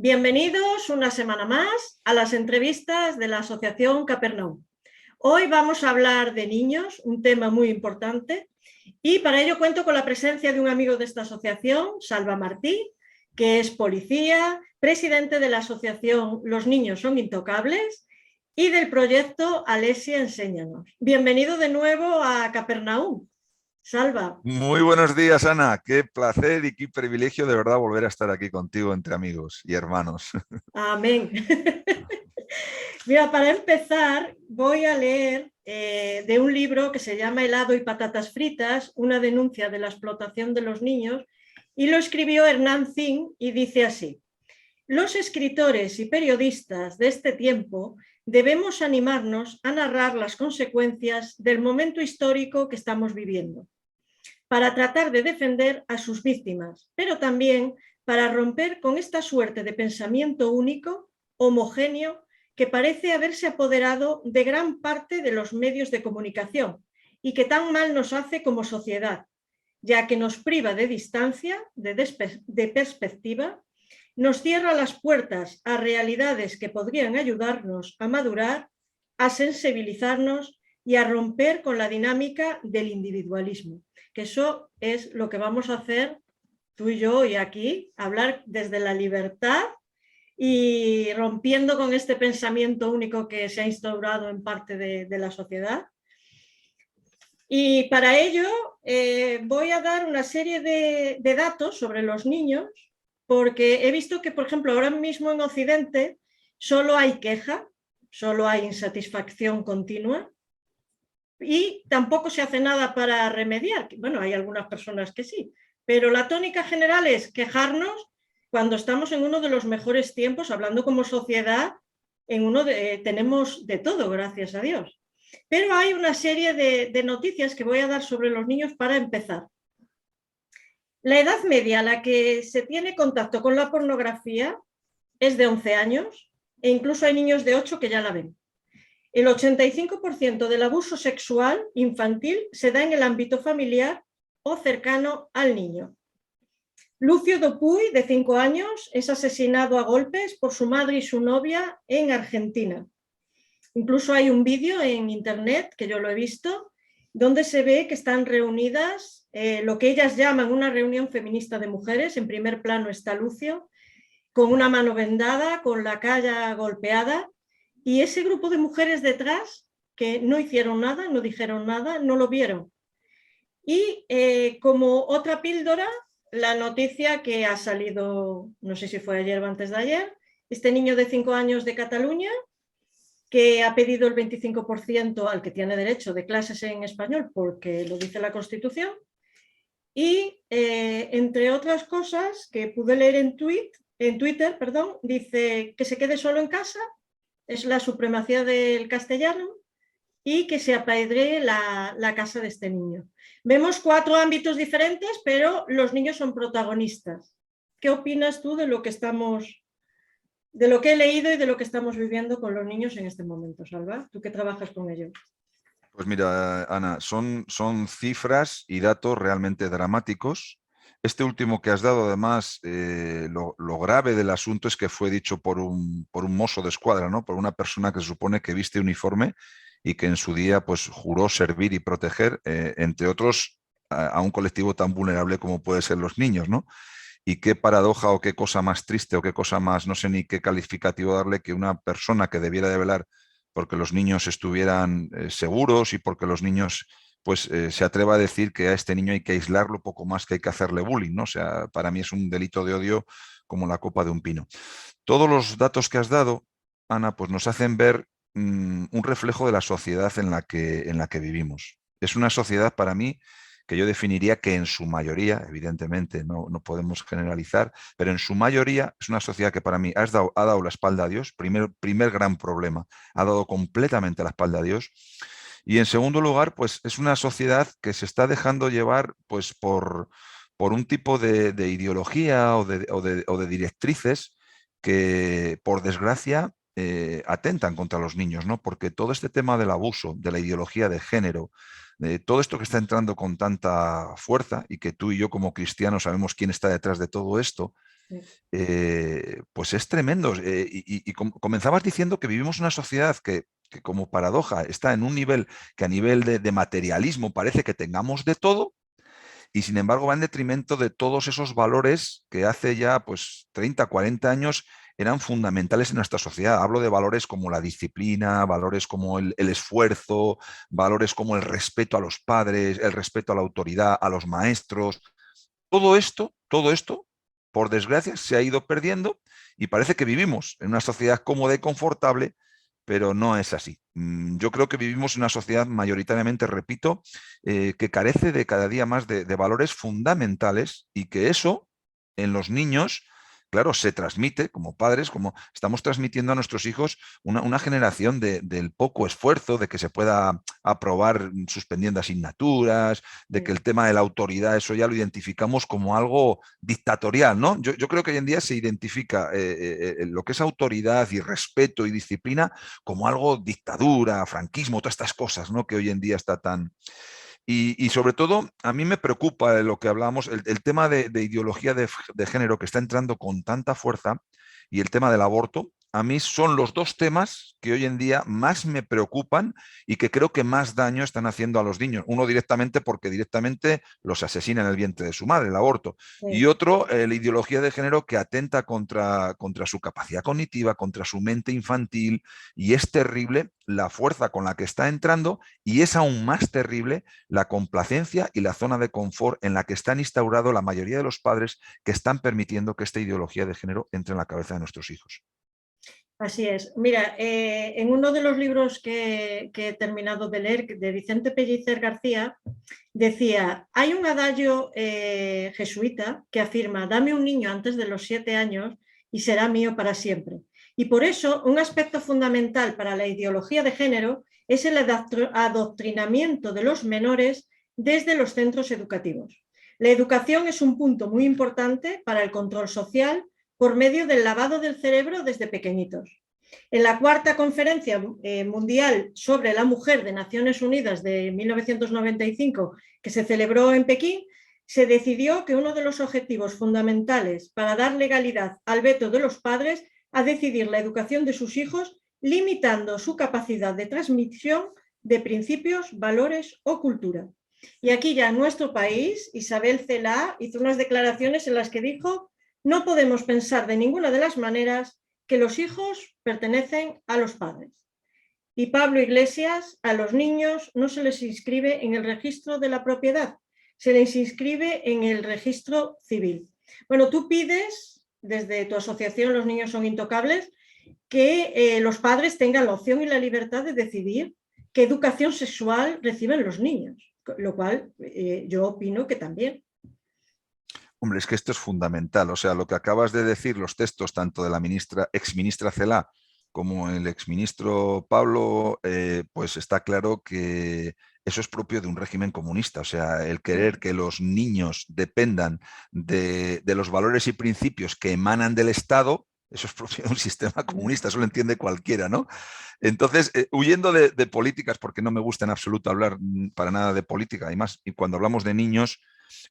Bienvenidos una semana más a las entrevistas de la Asociación Capernaum. Hoy vamos a hablar de niños, un tema muy importante, y para ello cuento con la presencia de un amigo de esta asociación, Salva Martí, que es policía, presidente de la asociación Los Niños Son Intocables y del proyecto Alesia Enséñanos. Bienvenido de nuevo a Capernaum. Salva. Muy buenos días, Ana. Qué placer y qué privilegio de verdad volver a estar aquí contigo entre amigos y hermanos. Amén. Mira, para empezar voy a leer de un libro que se llama Helado y patatas fritas, una denuncia de la explotación de los niños, y lo escribió Hernán Zin y dice así: los escritores y periodistas de este tiempo debemos animarnos a narrar las consecuencias del momento histórico que estamos viviendo, para tratar de defender a sus víctimas, pero también para romper con esta suerte de pensamiento único, homogéneo, que parece haberse apoderado de gran parte de los medios de comunicación y que tan mal nos hace como sociedad, ya que nos priva de distancia, de perspectiva, nos cierra las puertas a realidades que podrían ayudarnos a madurar, a sensibilizarnos y a romper con la dinámica del individualismo, que eso es lo que vamos a hacer tú y yo hoy aquí, hablar desde la libertad y rompiendo con este pensamiento único que se ha instaurado en parte de la sociedad. Y para ello voy a dar una serie de datos sobre los niños, porque he visto que, por ejemplo, ahora mismo en Occidente solo hay queja, solo hay insatisfacción continua y tampoco se hace nada para remediar. Bueno, hay algunas personas que sí, pero la tónica general es quejarnos cuando estamos en uno de los mejores tiempos, hablando como sociedad, tenemos de todo, gracias a Dios. Pero hay una serie de noticias que voy a dar sobre los niños para empezar. La edad media a la que se tiene contacto con la pornografía es de 11 años e incluso hay niños de 8 que ya la ven. El 85% del abuso sexual infantil se da en el ámbito familiar o cercano al niño. Lucio Dupuy, de 5 años, es asesinado a golpes por su madre y su novia en Argentina. Incluso hay un vídeo en internet, que yo lo he visto, donde se ve que están reunidas lo que ellas llaman una reunión feminista de mujeres. En primer plano está Lucio, con una mano vendada, con la cara golpeada, y ese grupo de mujeres detrás que no hicieron nada, no dijeron nada, no lo vieron. Y como otra píldora, la noticia que ha salido, no sé si fue ayer o antes de ayer, este niño de 5 años de Cataluña, que ha pedido el 25% al que tiene derecho de clases en español, porque lo dice la Constitución, y entre otras cosas que pude leer en Twitter, dice que se quede solo en casa, es la supremacía del castellano, y que se apedree la casa de este niño. Vemos 4 ámbitos diferentes, pero los niños son protagonistas. ¿Qué opinas tú de lo que he leído y de lo que estamos viviendo con los niños en este momento, Salva? Tú que trabajas con ellos. Pues mira, Ana, son cifras y datos realmente dramáticos. Este último que has dado, además, lo grave del asunto es que fue dicho por un mozo de escuadra, ¿no? Por una persona que se supone que viste uniforme y que en su día pues, juró servir y proteger, entre otros, a un colectivo tan vulnerable como puede ser los niños, ¿no? Y qué paradoja o qué cosa más triste o qué cosa más, no sé ni qué calificativo darle, que una persona que debiera de velar porque los niños estuvieran seguros y porque los niños pues se atreva a decir que a este niño hay que aislarlo poco más que hay que hacerle bullying, ¿no? O sea, para mí es un delito de odio como la copa de un pino. Todos los datos que has dado, Ana, pues nos hacen ver un reflejo de la sociedad en la que vivimos. Es una sociedad para mí que yo definiría que en su mayoría, evidentemente no podemos generalizar, pero en su mayoría es una sociedad que para mí ha dado la espalda a Dios, primer gran problema, ha dado completamente la espalda a Dios. Y en segundo lugar, pues es una sociedad que se está dejando llevar pues, por un tipo de ideología o de directrices que, por desgracia, atentan contra los niños, ¿no? Porque todo este tema del abuso, de la ideología de género, todo esto que está entrando con tanta fuerza y que tú y yo como cristianos sabemos quién está detrás de todo esto, pues es tremendo. Comenzabas diciendo que vivimos una sociedad que como paradoja está en un nivel que a nivel de materialismo parece que tengamos de todo, y sin embargo va en detrimento de todos esos valores que hace ya pues 30, 40 años eran fundamentales en nuestra sociedad. Hablo de valores como la disciplina, valores como el esfuerzo, valores como el respeto a los padres, el respeto a la autoridad, a los maestros. Todo esto, por desgracia, se ha ido perdiendo y parece que vivimos en una sociedad cómoda y confortable, pero no es así. Yo creo que vivimos en una sociedad mayoritariamente, repito, que carece de cada día más de valores fundamentales, y que eso en los niños, claro, se transmite como padres, como estamos transmitiendo a nuestros hijos una generación del poco esfuerzo, de que se pueda aprobar suspendiendo asignaturas, de que el tema de la autoridad, eso ya lo identificamos como algo dictatorial, ¿no? Yo creo que hoy en día se identifica lo que es autoridad y respeto y disciplina como algo dictadura, franquismo, todas estas cosas, ¿no? Que hoy en día está tan... Y sobre todo, a mí me preocupa lo que hablábamos, el tema de ideología de género que está entrando con tanta fuerza, y el tema del aborto. A mí son los dos temas que hoy en día más me preocupan y que creo que más daño están haciendo a los niños. Uno directamente porque directamente los asesina en el vientre de su madre, el aborto. Y Sí. otro, la ideología de género que atenta contra su capacidad cognitiva, contra su mente infantil. Y es terrible la fuerza con la que está entrando, y es aún más terrible la complacencia y la zona de confort en la que están instaurado la mayoría de los padres, que están permitiendo que esta ideología de género entre en la cabeza de nuestros hijos. Así es. Mira, en uno de los libros que he terminado de leer, de Vicente Pellicer García, decía, hay un adagio jesuita que afirma, dame un niño antes de los 7 años y será mío para siempre. Y por eso, un aspecto fundamental para la ideología de género es el adoctrinamiento de los menores desde los centros educativos. La educación es un punto muy importante para el control social por medio del lavado del cerebro desde pequeñitos. En la cuarta conferencia mundial sobre la mujer de Naciones Unidas de 1995, que se celebró en Pekín, se decidió que uno de los objetivos fundamentales para dar legalidad al veto de los padres a decidir la educación de sus hijos, limitando su capacidad de transmisión de principios, valores o cultura. Y aquí ya en nuestro país, Isabel Celaá hizo unas declaraciones en las que dijo: no podemos pensar de ninguna de las maneras que los hijos pertenecen a los padres. Y Pablo Iglesias, a los niños no se les inscribe en el registro de la propiedad, se les inscribe en el registro civil. Bueno, tú pides, desde tu asociación Los Niños Son Intocables, que los padres tengan la opción y la libertad de decidir qué educación sexual reciben los niños, lo cual yo opino que también. Hombre, es que esto es fundamental. O sea, lo que acabas de decir, los textos tanto de la exministra Celaá como el exministro Pablo, pues está claro que eso es propio de un régimen comunista. O sea, el querer que los niños dependan de los valores y principios que emanan del Estado, eso es propio de un sistema comunista, eso lo entiende cualquiera, ¿no? Entonces, huyendo de políticas, porque no me gusta en absoluto hablar para nada de política, además, y cuando hablamos de niños,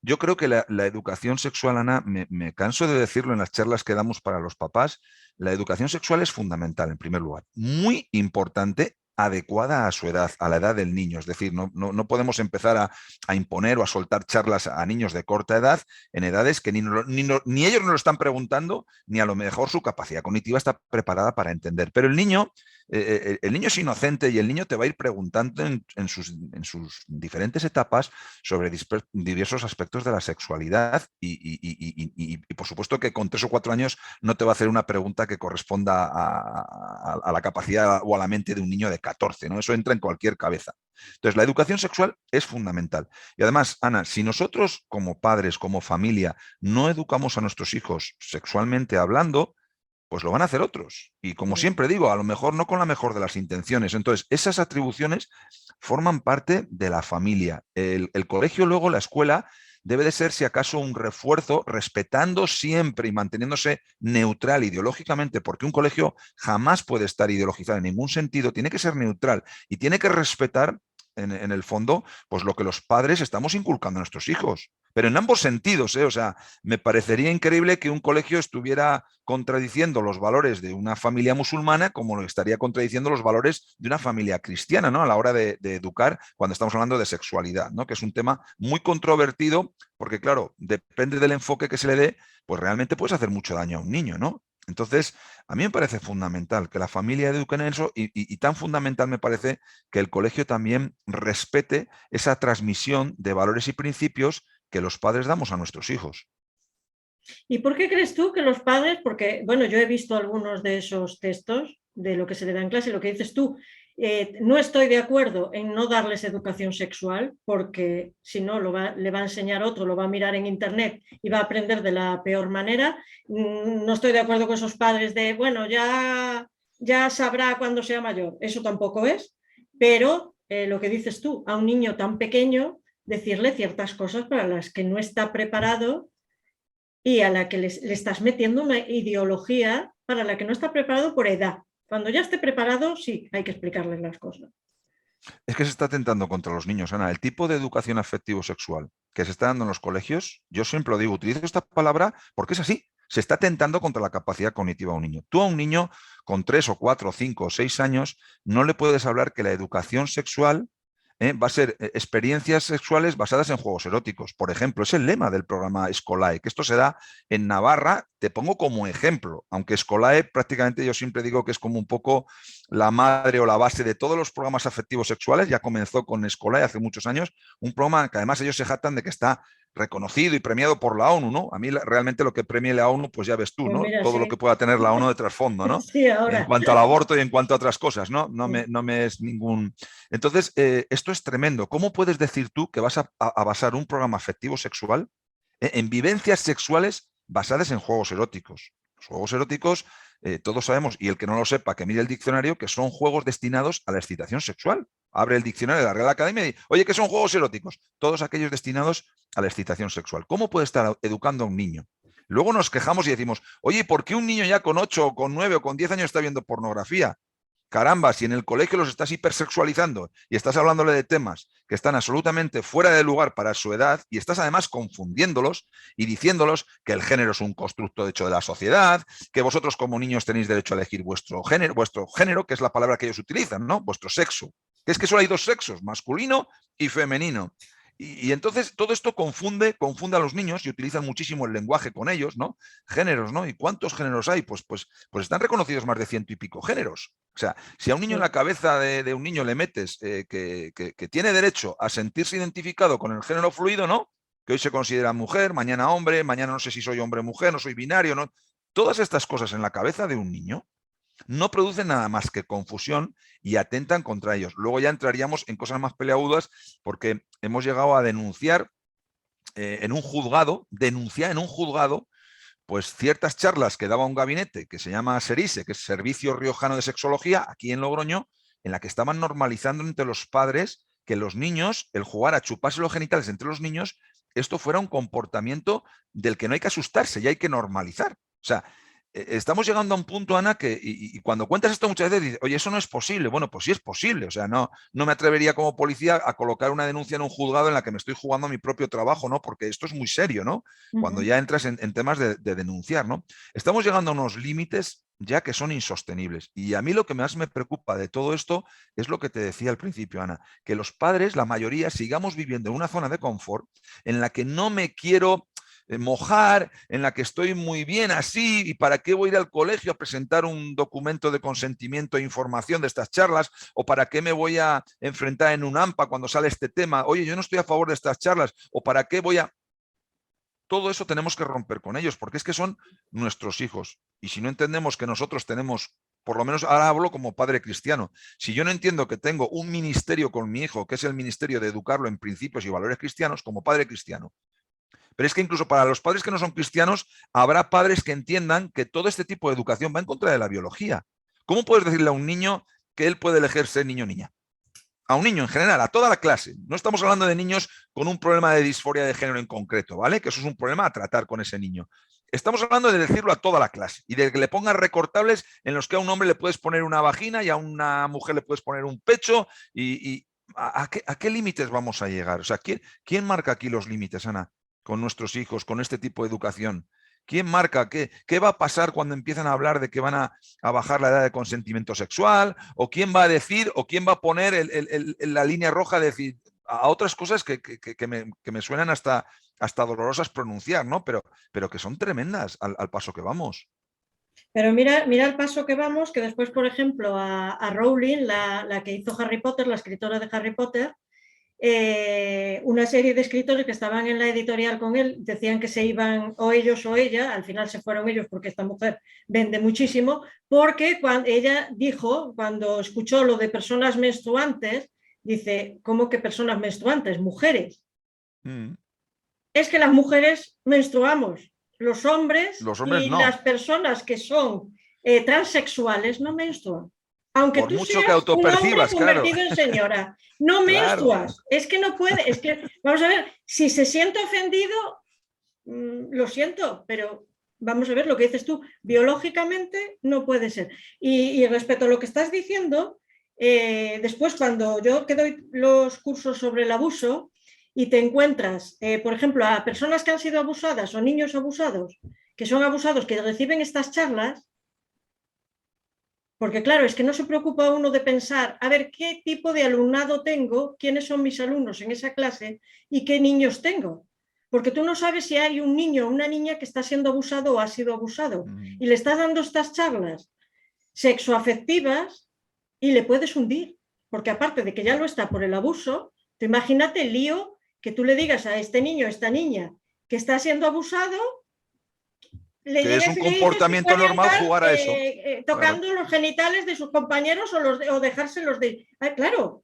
yo creo que la educación sexual, Ana, me canso de decirlo en las charlas que damos para los papás, la educación sexual es fundamental, en primer lugar, muy importante, adecuada a su edad, a la edad del niño. Es decir, no podemos empezar a imponer o a soltar charlas a niños de corta edad en edades que ni ellos nos lo están preguntando, ni a lo mejor su capacidad cognitiva está preparada para entender. Pero el niño es inocente, y el niño te va a ir preguntando en sus diferentes etapas sobre diversos aspectos de la sexualidad, y por supuesto que con 3 o 4 años no te va a hacer una pregunta que corresponda a la capacidad o a la mente de un niño de 14, ¿no? Eso entra en cualquier cabeza. Entonces, la educación sexual es fundamental. Y además, Ana, si nosotros como padres, como familia, no educamos a nuestros hijos sexualmente hablando, pues lo van a hacer otros. Y como siempre digo, a lo mejor no con la mejor de las intenciones. Entonces, esas atribuciones forman parte de la familia. El colegio, luego la escuela, debe de ser, si acaso, un refuerzo, respetando siempre y manteniéndose neutral ideológicamente, porque un colegio jamás puede estar ideologizado en ningún sentido, tiene que ser neutral y tiene que respetar en el fondo, pues lo que los padres estamos inculcando a nuestros hijos. Pero en ambos sentidos, ¿eh? O sea, me parecería increíble que un colegio estuviera contradiciendo los valores de una familia musulmana como lo estaría contradiciendo los valores de una familia cristiana, ¿no? A la hora de educar cuando estamos hablando de sexualidad, ¿no? Que es un tema muy controvertido porque, claro, depende del enfoque que se le dé, pues realmente puedes hacer mucho daño a un niño, ¿no? Entonces, a mí me parece fundamental que la familia eduque en eso y tan fundamental me parece que el colegio también respete esa transmisión de valores y principios que los padres damos a nuestros hijos. ¿Y por qué crees tú que los padres, porque, bueno, yo he visto algunos de esos textos de lo que se le da en clase, lo que dices tú, no estoy de acuerdo en no darles educación sexual, porque si no le va a enseñar otro, lo va a mirar en internet y va a aprender de la peor manera. No estoy de acuerdo con esos padres de, bueno, ya sabrá cuando sea mayor. Eso tampoco es, pero lo que dices tú, a un niño tan pequeño, decirle ciertas cosas para las que no está preparado y a la que le estás metiendo una ideología para la que no está preparado por edad. Cuando ya esté preparado, sí, hay que explicarles las cosas. Es que se está atentando contra los niños, Ana. El tipo de educación afectivo-sexual que se está dando en los colegios, yo siempre lo digo, utilizo esta palabra porque es así. Se está atentando contra la capacidad cognitiva de un niño. Tú a un niño con 3 o 4 o 5 o 6 años no le puedes hablar que la educación sexual va a ser experiencias sexuales basadas en juegos eróticos. Por ejemplo, es el lema del programa Escolae, que esto se da en Navarra, te pongo como ejemplo, aunque Escolae prácticamente yo siempre digo que es como un poco la madre o la base de todos los programas afectivos sexuales, ya comenzó con Escolae hace muchos años, un programa que además ellos se jactan de que está reconocido y premiado por la ONU, ¿no? A mí realmente lo que premie la ONU, pues ya ves tú, Pues ¿no? mira, Todo lo sí. que pueda tener la ONU de trasfondo, ¿no? Sí, En ahora. cuanto al aborto y en cuanto a otras cosas, ¿no? No me es ningún... Entonces, esto es tremendo. ¿Cómo puedes decir tú que vas a basar un programa afectivo sexual en vivencias sexuales basadas en juegos eróticos? Los juegos eróticos, todos sabemos, y el que no lo sepa, que mire el diccionario, que son juegos destinados a la excitación sexual. Abre el diccionario de la Real Academia y dice, oye, ¿qué son juegos eróticos? Todos aquellos destinados a la excitación sexual. ¿Cómo puede estar educando a un niño? Luego nos quejamos y decimos, oye, ¿por qué un niño ya con 8 o con 9 o con 10 años está viendo pornografía? Caramba, si en el colegio los estás hipersexualizando y estás hablándole de temas que están absolutamente fuera de lugar para su edad y estás además confundiéndolos y diciéndolos que el género es un constructo hecho de la sociedad, que vosotros como niños tenéis derecho a elegir vuestro género, que es la palabra que ellos utilizan, ¿no? Vuestro sexo. Que es que solo hay dos sexos, masculino y femenino. Y entonces todo esto confunde a los niños y utilizan muchísimo el lenguaje con ellos, ¿no? Géneros, ¿no? ¿Y cuántos géneros hay? Pues están reconocidos más de 100 y pico géneros. O sea, si a un niño en la cabeza de un niño le metes que tiene derecho a sentirse identificado con el género fluido, ¿no? Que hoy se considera mujer, mañana hombre, mañana no sé si soy hombre o mujer, no soy binario, ¿no? Todas estas cosas en la cabeza de un niño no producen nada más que confusión y atentan contra ellos. Luego ya entraríamos en cosas más peleagudas porque hemos llegado a denunciar en un juzgado, pues ciertas charlas que daba un gabinete que se llama SERISE, que es Servicio Riojano de Sexología, aquí en Logroño, en la que estaban normalizando entre los padres que los niños, el jugar a chuparse los genitales entre los niños, esto fuera un comportamiento del que no hay que asustarse y hay que normalizar. O sea, estamos llegando a un punto, Ana, que y cuando cuentas esto muchas veces dices, oye, eso no es posible. Bueno, pues sí es posible. O sea, no me atrevería como policía a colocar una denuncia en un juzgado en la que me estoy jugando mi propio trabajo, ¿no? Porque esto es muy serio, ¿no? Cuando ya entras en temas de denunciar, ¿no? Estamos llegando a unos límites ya que son insostenibles. Y a mí lo que más me preocupa de todo esto es lo que te decía al principio, Ana, que los padres, la mayoría, sigamos viviendo en una zona de confort en la que no me quiero mojar, en la que estoy muy bien así, y para qué voy a ir al colegio a presentar un documento de consentimiento e información de estas charlas, o para qué me voy a enfrentar en un AMPA cuando sale este tema, oye, yo no estoy a favor de estas charlas, o para qué voy a... Todo eso tenemos que romper con ellos, porque es que son nuestros hijos. Y si no entendemos que nosotros tenemos, por lo menos ahora hablo como padre cristiano, si yo no entiendo que tengo un ministerio con mi hijo, que es el ministerio de educarlo en principios y valores cristianos, como padre cristiano, pero es que incluso para los padres que no son cristianos, habrá padres que entiendan que todo este tipo de educación va en contra de la biología. ¿Cómo puedes decirle a un niño que él puede elegir ser niño o niña? A un niño en general, a toda la clase. No estamos hablando de niños con un problema de disforia de género en concreto, ¿vale? Que eso es un problema a tratar con ese niño. Estamos hablando de decirlo a toda la clase y de que le pongan recortables en los que a un hombre le puedes poner una vagina y a una mujer le puedes poner un pecho y ¿A qué límites vamos a llegar? O sea, ¿quién marca aquí los límites, Ana, con nuestros hijos, con este tipo de educación? ¿Quién marca qué va a pasar cuando empiezan a hablar de que van a bajar la edad de consentimiento sexual? ¿O quién va a decir, o quién va a poner la línea roja de decir a otras cosas que me suenan hasta dolorosas pronunciar, ¿no? Pero que son tremendas al paso que vamos. Pero mira el paso que vamos, que después, por ejemplo, a Rowling, la que hizo Harry Potter, la escritora de Harry Potter, una serie de escritores que estaban en la editorial con él decían que se iban o ellos o ella, al final se fueron ellos porque esta mujer vende muchísimo, porque cuando ella dijo, cuando escuchó lo de personas menstruantes, dice, ¿cómo que personas menstruantes? Mujeres. Es que las mujeres menstruamos, los hombres y no. las personas que son transexuales no menstruan. Aunque Por tú mucho que seas un hombre autopercibas, claro. convertido en señora, no Claro. menstruas. Es que no puede, es que, vamos a ver, si se siente ofendido, lo siento, pero vamos a ver lo que dices tú, biológicamente no puede ser. Y respecto a lo que estás diciendo, después cuando yo que doy los cursos sobre el abuso y te encuentras, por ejemplo, a personas que han sido abusadas o niños abusados, que son abusados, que reciben estas charlas, porque claro, es que no se preocupa uno de pensar, a ver, ¿qué tipo de alumnado tengo? ¿Quiénes son mis alumnos en esa clase? ¿Y qué niños tengo? Porque tú no sabes si hay un niño o una niña que está siendo abusado o ha sido abusado. Y le estás dando estas charlas sexoafectivas y le puedes hundir. Porque aparte de que ya lo está por el abuso, tú imagínate el lío que tú le digas a este niño o esta niña que está siendo abusado, le Que es llegas un y le dices que comportamiento puede normal andar jugar a eso. tocando Claro. los genitales de sus compañeros o dejárselos de... claro,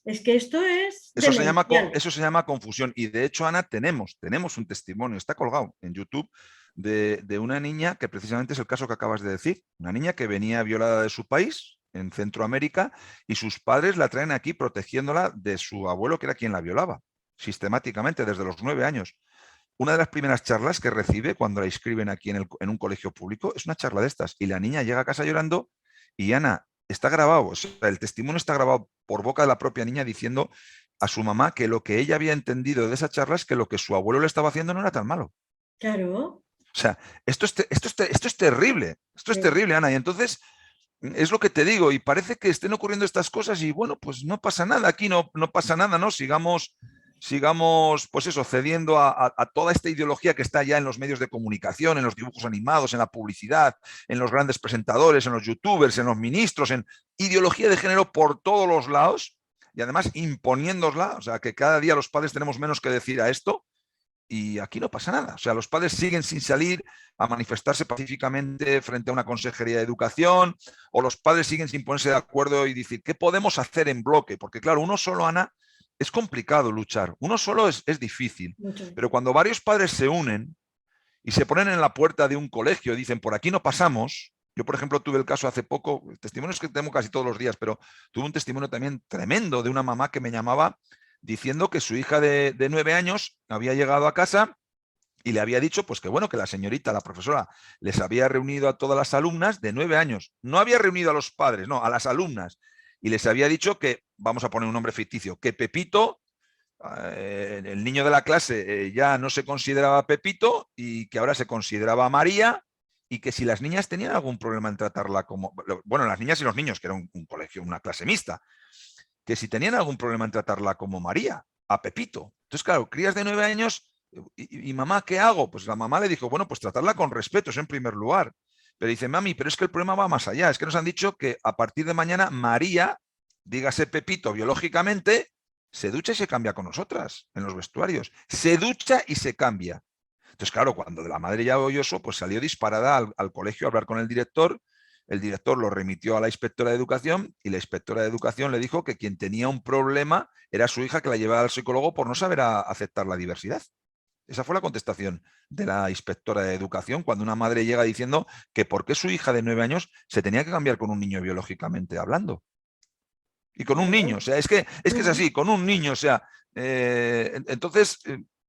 es que esto es demencial. Eso se llama confusión. Y de hecho, Ana, tenemos un testimonio, está colgado en YouTube, de una niña que precisamente es el caso que acabas de decir. Una niña que venía violada de su país, en Centroamérica, y sus padres la traen aquí protegiéndola de su abuelo, que era quien la violaba, sistemáticamente, desde los 9 años. Una de las primeras charlas que recibe cuando la inscriben aquí en un colegio público es una charla de estas. Y la niña llega a casa llorando y Ana, está grabado, o sea, el testimonio está grabado por boca de la propia niña diciendo a su mamá que lo que ella había entendido de esa charla es que lo que su abuelo le estaba haciendo no era tan malo. Claro. O sea, esto es terrible, esto es terrible, Ana. Y entonces, es lo que te digo, y parece que estén ocurriendo estas cosas y bueno, pues no pasa nada, aquí no pasa nada, ¿no? Sigamos, pues eso, cediendo a toda esta ideología que está ya en los medios de comunicación, en los dibujos animados, en la publicidad, en los grandes presentadores, en los youtubers, en los ministros, en ideología de género por todos los lados y además imponiéndosla, o sea, que cada día los padres tenemos menos que decir a esto y aquí no pasa nada. O sea, los padres siguen sin salir a manifestarse pacíficamente frente a una consejería de educación, o los padres siguen sin ponerse de acuerdo y decir, ¿qué podemos hacer en bloque? Porque claro, uno solo, Ana, es complicado luchar. Uno solo es difícil. Mucho. Pero cuando varios padres se unen y se ponen en la puerta de un colegio y dicen, por aquí no pasamos. Yo, por ejemplo, tuve el caso hace poco, testimonios que tengo casi todos los días, pero tuve un testimonio también tremendo de una mamá que me llamaba diciendo que su hija de 9 años había llegado a casa y le había dicho, pues que bueno, que la señorita, la profesora, les había reunido a todas las alumnas de 9 años. No había reunido a los padres, no, a las alumnas. Y les había dicho que, vamos a poner un nombre ficticio, que Pepito, el niño de la clase, ya no se consideraba Pepito y que ahora se consideraba María, y que si las niñas tenían algún problema en tratarla como, bueno, las niñas y los niños, que era un colegio, una clase mixta, que si tenían algún problema en tratarla como María, a Pepito. Entonces, claro, crías de 9 años y mamá, ¿qué hago? Pues la mamá le dijo, bueno, pues tratarla con respeto, eso en primer lugar. Pero dice, mami, pero es que el problema va más allá. Es que nos han dicho que a partir de mañana María, dígase Pepito biológicamente, se ducha y se cambia con nosotras en los vestuarios. Se ducha y se cambia. Entonces, claro, cuando la madre ya oyó eso, pues salió disparada al colegio a hablar con el director. El director lo remitió a la inspectora de educación y la inspectora de educación le dijo que quien tenía un problema era su hija, que la llevaba al psicólogo por no saber aceptar la diversidad. Esa fue la contestación de la inspectora de educación cuando una madre llega diciendo que por qué su hija de 9 años se tenía que cambiar con un niño biológicamente hablando. Y con un niño, o sea, es que es así, con un niño, o sea, entonces,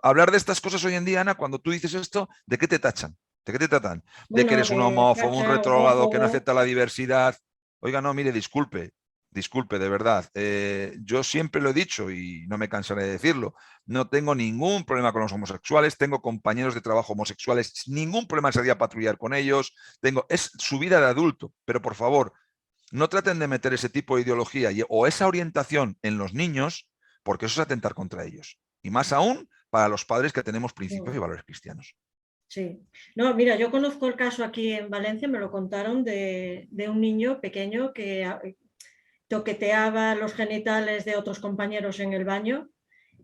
hablar de estas cosas hoy en día, Ana, cuando tú dices esto, ¿de qué te tachan? ¿De qué te tratan? De que Bueno, eres un de homófobo, un cacha, retrógrado, que no homófobo. acepta la diversidad. Oiga, no, mire, disculpe, disculpe, de verdad, yo siempre lo he dicho y no me cansaré de decirlo, no tengo ningún problema con los homosexuales, tengo compañeros de trabajo homosexuales, ningún problema sería patrullar con ellos, es su vida de adulto, pero por favor, no traten de meter ese tipo de ideología o esa orientación en los niños, porque eso es atentar contra ellos. Y más aún para los padres que tenemos principios y valores cristianos. Sí. No, mira, yo conozco el caso aquí en Valencia, me lo contaron, de un niño pequeño que toqueteaba los genitales de otros compañeros en el baño,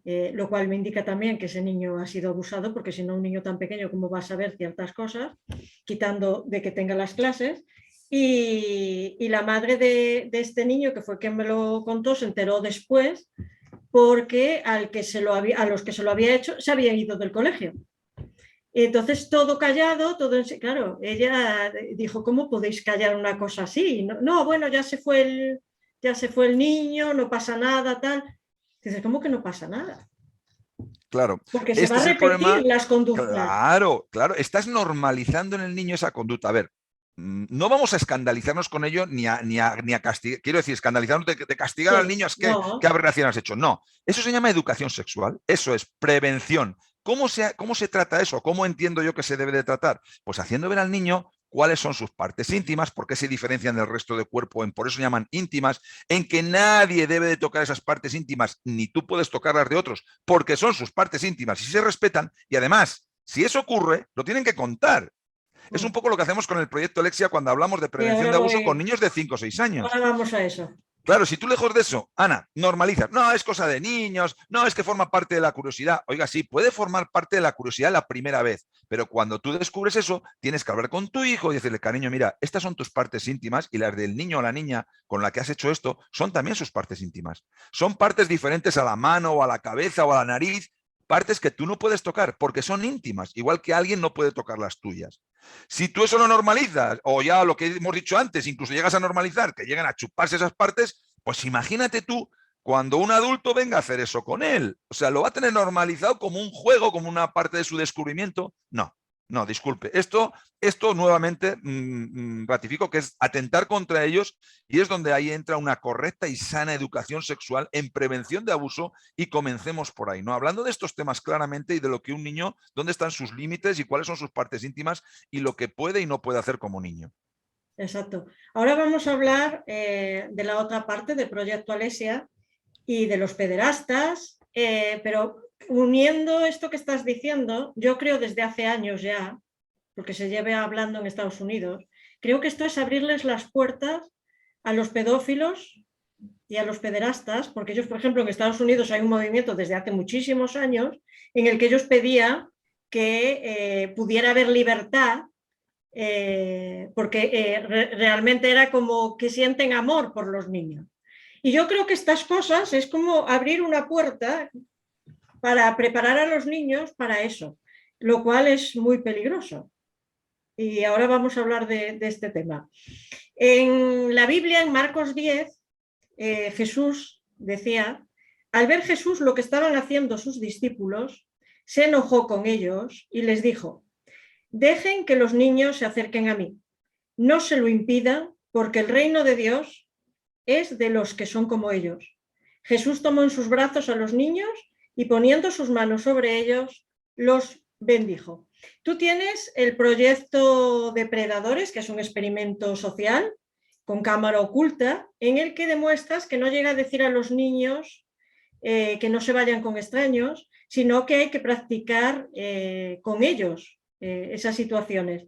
lo cual me indica también que ese niño ha sido abusado, porque si no, un niño tan pequeño, ¿cómo va a saber ciertas cosas? Quitando de que tenga las clases. Y la madre de este niño, que fue quien me lo contó, se enteró después porque a los que se lo había hecho se habían ido del colegio. Entonces, todo callado, claro, ella dijo, ¿cómo podéis callar una cosa así? No, no, bueno, ya se fue el niño, no pasa nada, tal. Dices, ¿cómo que no pasa nada? Claro, Porque se va este a es el repetir problema. las conductas. Claro, claro, estás normalizando en el niño esa conducta. A ver, no vamos a escandalizarnos con ello ni a castigar. Quiero decir, escandalizarnos de castigar al Sí, niño es que no. qué aberración has hecho. No, eso se llama educación sexual, eso es prevención. ¿Cómo se trata eso? ¿Cómo entiendo yo que se debe de tratar? Pues haciendo ver al niño cuáles son sus partes íntimas, por qué se diferencian del resto del cuerpo, por eso se llaman íntimas, en que nadie debe de tocar esas partes íntimas, ni tú puedes tocarlas de otros, porque son sus partes íntimas y se respetan. Y además, si eso ocurre, lo tienen que contar. Es un poco lo que hacemos con el proyecto Alexia cuando hablamos de Y prevención de abuso con niños de 5 o 6 años. ahora vamos a eso. Claro, si tú lejos de eso, Ana, normalizas, no, es cosa de niños, no, es que forma parte de la curiosidad. Oiga, sí, puede formar parte de la curiosidad la primera vez, pero cuando tú descubres eso, tienes que hablar con tu hijo y decirle, cariño, mira, estas son tus partes íntimas y las del niño o la niña con la que has hecho esto son también sus partes íntimas. Son partes diferentes a la mano o a la cabeza o a la nariz, partes que tú no puedes tocar porque son íntimas, igual que alguien no puede tocar las tuyas. Si tú eso lo normalizas, o ya lo que hemos dicho antes, incluso llegas a normalizar, que lleguen a chuparse esas partes, pues imagínate tú cuando un adulto venga a hacer eso con él. O sea, lo va a tener normalizado como un juego, como una parte de su descubrimiento. No, no, disculpe. Esto nuevamente ratifico que es atentar contra ellos y es donde ahí entra una correcta y sana educación sexual en prevención de abuso y comencemos por ahí, ¿no? Hablando de estos temas claramente y de lo que un niño, dónde están sus límites y cuáles son sus partes íntimas y lo que puede y no puede hacer como niño. Exacto. Ahora vamos a hablar de la otra parte del proyecto Alexia y de los pederastas, pero uniendo esto que estás diciendo, yo creo desde hace años ya, porque se lleva hablando en Estados Unidos, creo que esto es abrirles las puertas a los pedófilos y a los pederastas, porque ellos, por ejemplo, en Estados Unidos hay un movimiento desde hace muchísimos años en el que ellos pedían que pudiera haber libertad, porque realmente era como que sienten amor por los niños. Y yo creo que estas cosas es como abrir una puerta para preparar a los niños para eso, lo cual es muy peligroso. Y ahora vamos a hablar de este tema. En la Biblia, en Marcos 10, Jesús decía, al ver Jesús lo que estaban haciendo sus discípulos, se enojó con ellos y les dijo, dejen que los niños se acerquen a mí, no se lo impidan, porque el reino de Dios es de los que son como ellos. Jesús tomó en sus brazos a los niños y poniendo sus manos sobre ellos, los bendijo. Tú tienes el proyecto Depredadores, que es un experimento social con cámara oculta, en el que demuestras que no llega a decir a los niños que no se vayan con extraños, sino que hay que practicar con ellos esas situaciones.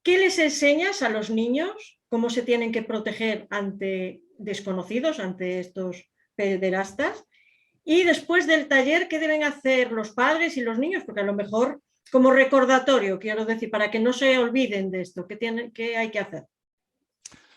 ¿Qué les enseñas a los niños? ¿Cómo se tienen que proteger ante desconocidos, ante estos pederastas? Y después del taller, ¿qué deben hacer los padres y los niños? Porque a lo mejor, como recordatorio, quiero decir, para que no se olviden de esto, ¿qué hay que hacer?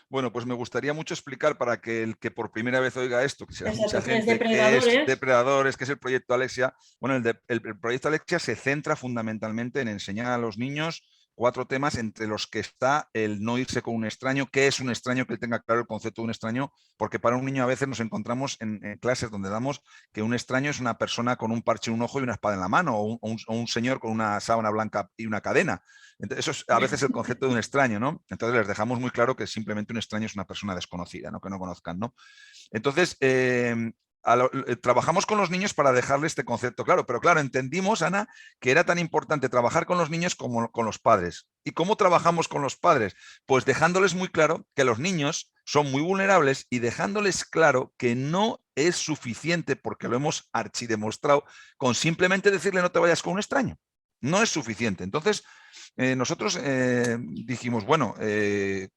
Bueno, pues me gustaría mucho explicar para que el que por primera vez oiga esto, que será Exacto, mucha que es gente, que es Depredadores. Depredadores, que es el proyecto Alexia. Bueno, el proyecto Alexia se centra fundamentalmente en enseñar a los niños 4 temas entre los que está el no irse con un extraño, qué es un extraño, que él tenga claro el concepto de un extraño, porque para un niño a veces nos encontramos en clases donde damos que un extraño es una persona con un parche en un ojo y una espada en la mano, o un señor con una sábana blanca y una cadena. Entonces, eso es a veces el concepto de un extraño, ¿no? Entonces les dejamos muy claro que simplemente un extraño es una persona desconocida, ¿no? Que no conozcan, ¿no? Entonces, trabajamos con los niños para dejarle este concepto claro, pero claro, entendimos, Ana, que era tan importante trabajar con los niños como con los padres. ¿Y cómo trabajamos con los padres? Pues dejándoles muy claro que los niños son muy vulnerables y dejándoles claro que no es suficiente, porque lo hemos archidemostrado, con simplemente decirle no te vayas con un extraño. No es suficiente. Entonces, nosotros dijimos, bueno,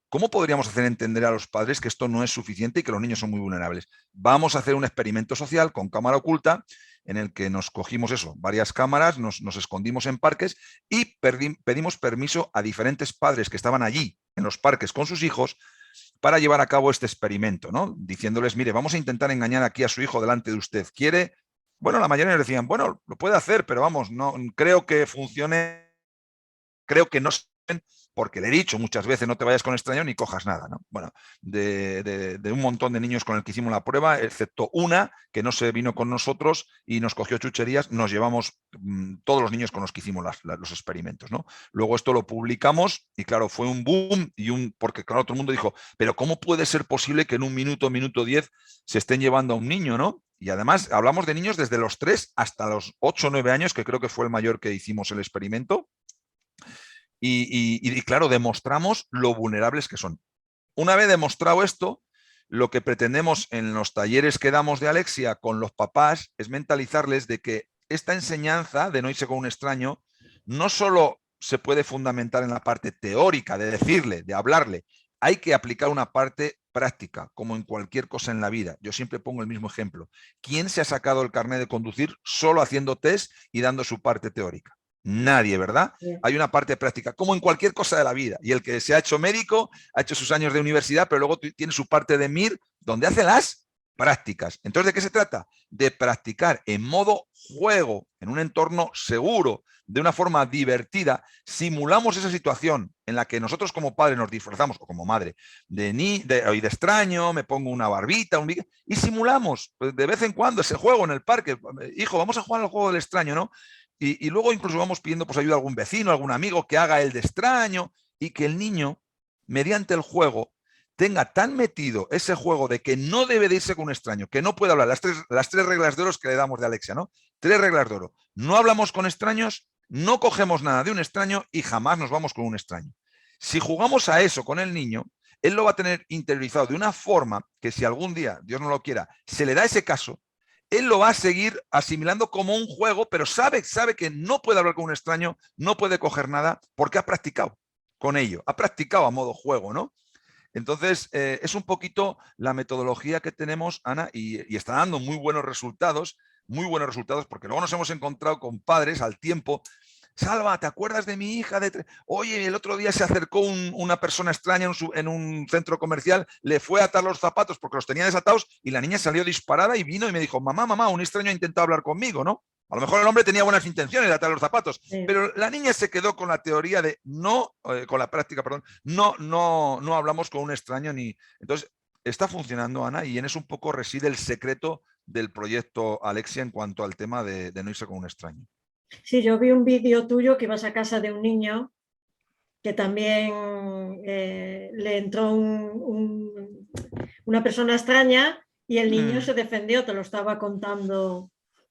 ¿cómo podríamos hacer entender a los padres que esto no es suficiente y que los niños son muy vulnerables? Vamos a hacer un experimento social con cámara oculta en el que nos cogimos eso, varias cámaras, nos escondimos en parques y pedimos permiso a diferentes padres que estaban allí en los parques con sus hijos para llevar a cabo este experimento, ¿no? Diciéndoles, mire, vamos a intentar engañar aquí a su hijo delante de usted. ¿Quiere? Bueno, la mayoría nos decían, bueno, lo puede hacer, pero vamos, no creo que funcione. Creo que no saben, porque le he dicho muchas veces, no te vayas con extraño ni cojas nada, ¿no? Bueno, de un montón de niños con el que hicimos la prueba, excepto una que no se vino con nosotros y nos cogió chucherías, nos llevamos todos los niños con los que hicimos los experimentos, ¿no? Luego esto lo publicamos y claro, fue un boom porque claro, todo el mundo dijo, pero ¿cómo puede ser posible que en un minuto, minuto 10 se estén llevando a un niño, ¿no? Y además hablamos de niños desde los 3 hasta los 8 o 9 años, que creo que fue el mayor que hicimos el experimento. Y claro, demostramos lo vulnerables que son. Una vez demostrado esto, lo que pretendemos en los talleres que damos de Alexia con los papás es mentalizarles de que esta enseñanza de no irse con un extraño no solo se puede fundamentar en la parte teórica de decirle, de hablarle, hay que aplicar una parte práctica, como en cualquier cosa en la vida. Yo siempre pongo el mismo ejemplo. ¿Quién se ha sacado el carnet de conducir solo haciendo test y dando su parte teórica? Nadie, ¿verdad? Sí. Hay una parte práctica, como en cualquier cosa de la vida. Y el que se ha hecho médico, ha hecho sus años de universidad, pero luego tiene su parte de MIR, donde hace las prácticas. Entonces, ¿de qué se trata? De practicar en modo juego, en un entorno seguro, de una forma divertida. Simulamos esa situación en la que nosotros como padre nos disfrazamos, o como madre, de extraño, me pongo una barbita, y simulamos pues, de vez en cuando ese juego en el parque. Hijo, vamos a jugar al juego del extraño, ¿no? Y luego incluso vamos pidiendo pues, ayuda a algún vecino, a algún amigo que haga el de extraño y que el niño, mediante el juego, tenga tan metido ese juego de que no debe de irse con un extraño, que no puede hablar, las tres reglas de oro que le damos de Alexia, ¿no? 3 reglas de oro. No hablamos con extraños, no cogemos nada de un extraño y jamás nos vamos con un extraño. Si jugamos a eso con el niño, él lo va a tener interiorizado de una forma que si algún día, Dios no lo quiera, se le da ese caso, él lo va a seguir asimilando como un juego, pero sabe que no puede hablar con un extraño, no puede coger nada, porque ha practicado con ello, ha practicado a modo juego, ¿no? Entonces, es un poquito la metodología que tenemos, Ana, y está dando muy buenos resultados, porque luego nos hemos encontrado con padres al tiempo. Salva, ¿te acuerdas de mi hija? Oye, el otro día se acercó una persona extraña en un centro comercial, le fue a atar los zapatos porque los tenía desatados y la niña salió disparada y vino y me dijo, mamá, un extraño ha intentado hablar conmigo, ¿no? A lo mejor el hombre tenía buenas intenciones de atar los zapatos, sí. Pero la niña se quedó con la teoría de con la práctica, perdón, no hablamos con un extraño ni... Entonces, está funcionando, Ana, y en eso un poco reside el secreto del proyecto Alexia en cuanto al tema de no irse con un extraño. Sí, yo vi un vídeo tuyo que ibas a casa de un niño que también le entró una persona extraña y el niño se defendió, te lo estaba contando.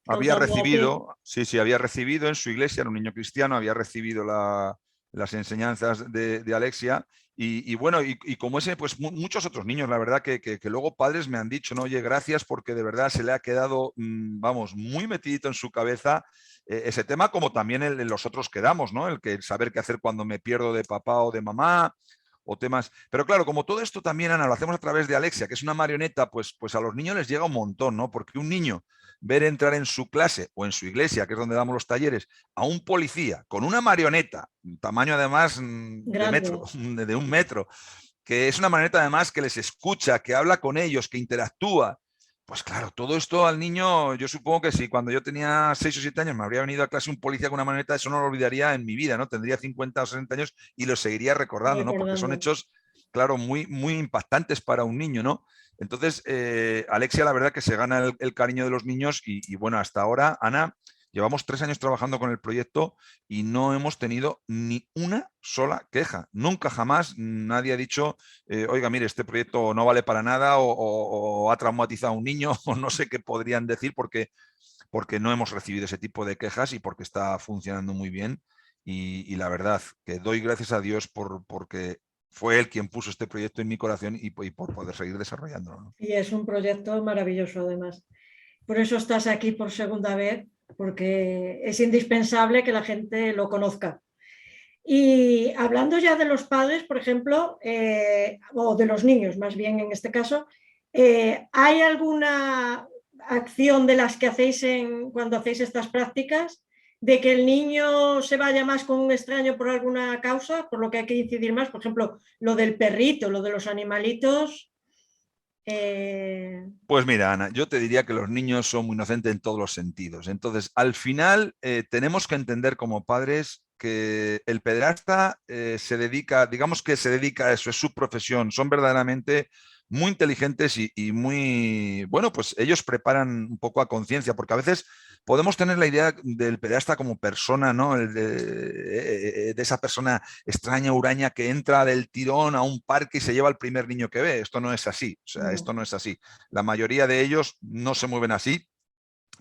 Había recibido en su iglesia, era un niño cristiano, había recibido las enseñanzas de Alexia y bueno, y como ese, pues muchos otros niños, la verdad que luego padres me han dicho, no, oye, gracias porque de verdad se le ha quedado, vamos, muy metidito en su cabeza ese tema, como también en los otros que damos, ¿no? El saber qué hacer cuando me pierdo de papá o de mamá, o temas. Pero claro, como todo esto también, Ana, lo hacemos a través de Alexia, que es una marioneta, pues a los niños les llega un montón, ¿no? Porque un niño ver entrar en su clase o en su iglesia, que es donde damos los talleres, a un policía con una marioneta, tamaño además de 1 metro, que es una marioneta además que les escucha, que habla con ellos, que interactúa, Pues claro, todo esto al niño, yo supongo que si cuando yo tenía 6 o 7 años me habría venido a clase un policía con una maneta, eso no lo olvidaría en mi vida, ¿no? Tendría 50 o 60 años y lo seguiría recordando, ¿no? Porque son recordando. hechos, claro, muy, muy impactantes para un niño, ¿no? Entonces, Alexia, la verdad que se gana el cariño de los niños y bueno, hasta ahora, Ana, llevamos 3 años trabajando con el proyecto y no hemos tenido ni una sola queja. Nunca jamás nadie ha dicho oiga, mire, este proyecto no vale para nada o ha traumatizado a un niño o no sé qué podrían decir porque no hemos recibido ese tipo de quejas y porque está funcionando muy bien. Y la verdad que doy gracias a Dios porque fue él quien puso este proyecto en mi corazón y por poder seguir desarrollándolo, ¿no? Y es un proyecto maravilloso además. Por eso estás aquí por segunda vez, porque es indispensable que la gente lo conozca. Y hablando ya de los padres, por ejemplo, o de los niños más bien en este caso, ¿hay alguna acción de las que hacéis cuando hacéis estas prácticas de que el niño se vaya más con un extraño por alguna causa, por lo que hay que incidir más? Por ejemplo, lo del perrito, lo de los animalitos. Eh, Pues mira, Ana, yo te diría que los niños son muy inocentes en todos los sentidos. Entonces, al final, tenemos que entender como padres que el pederasta se dedica, digamos que se dedica a eso, es su profesión, son verdaderamente muy inteligentes y muy, bueno, pues ellos preparan un poco a conciencia, porque a veces podemos tener la idea del pederasta como persona, ¿no? De esa persona extraña, huraña, que entra del tirón a un parque y se lleva al primer niño que ve. Esto no es así, o sea, no. esto no es así. La mayoría de ellos no se mueven así,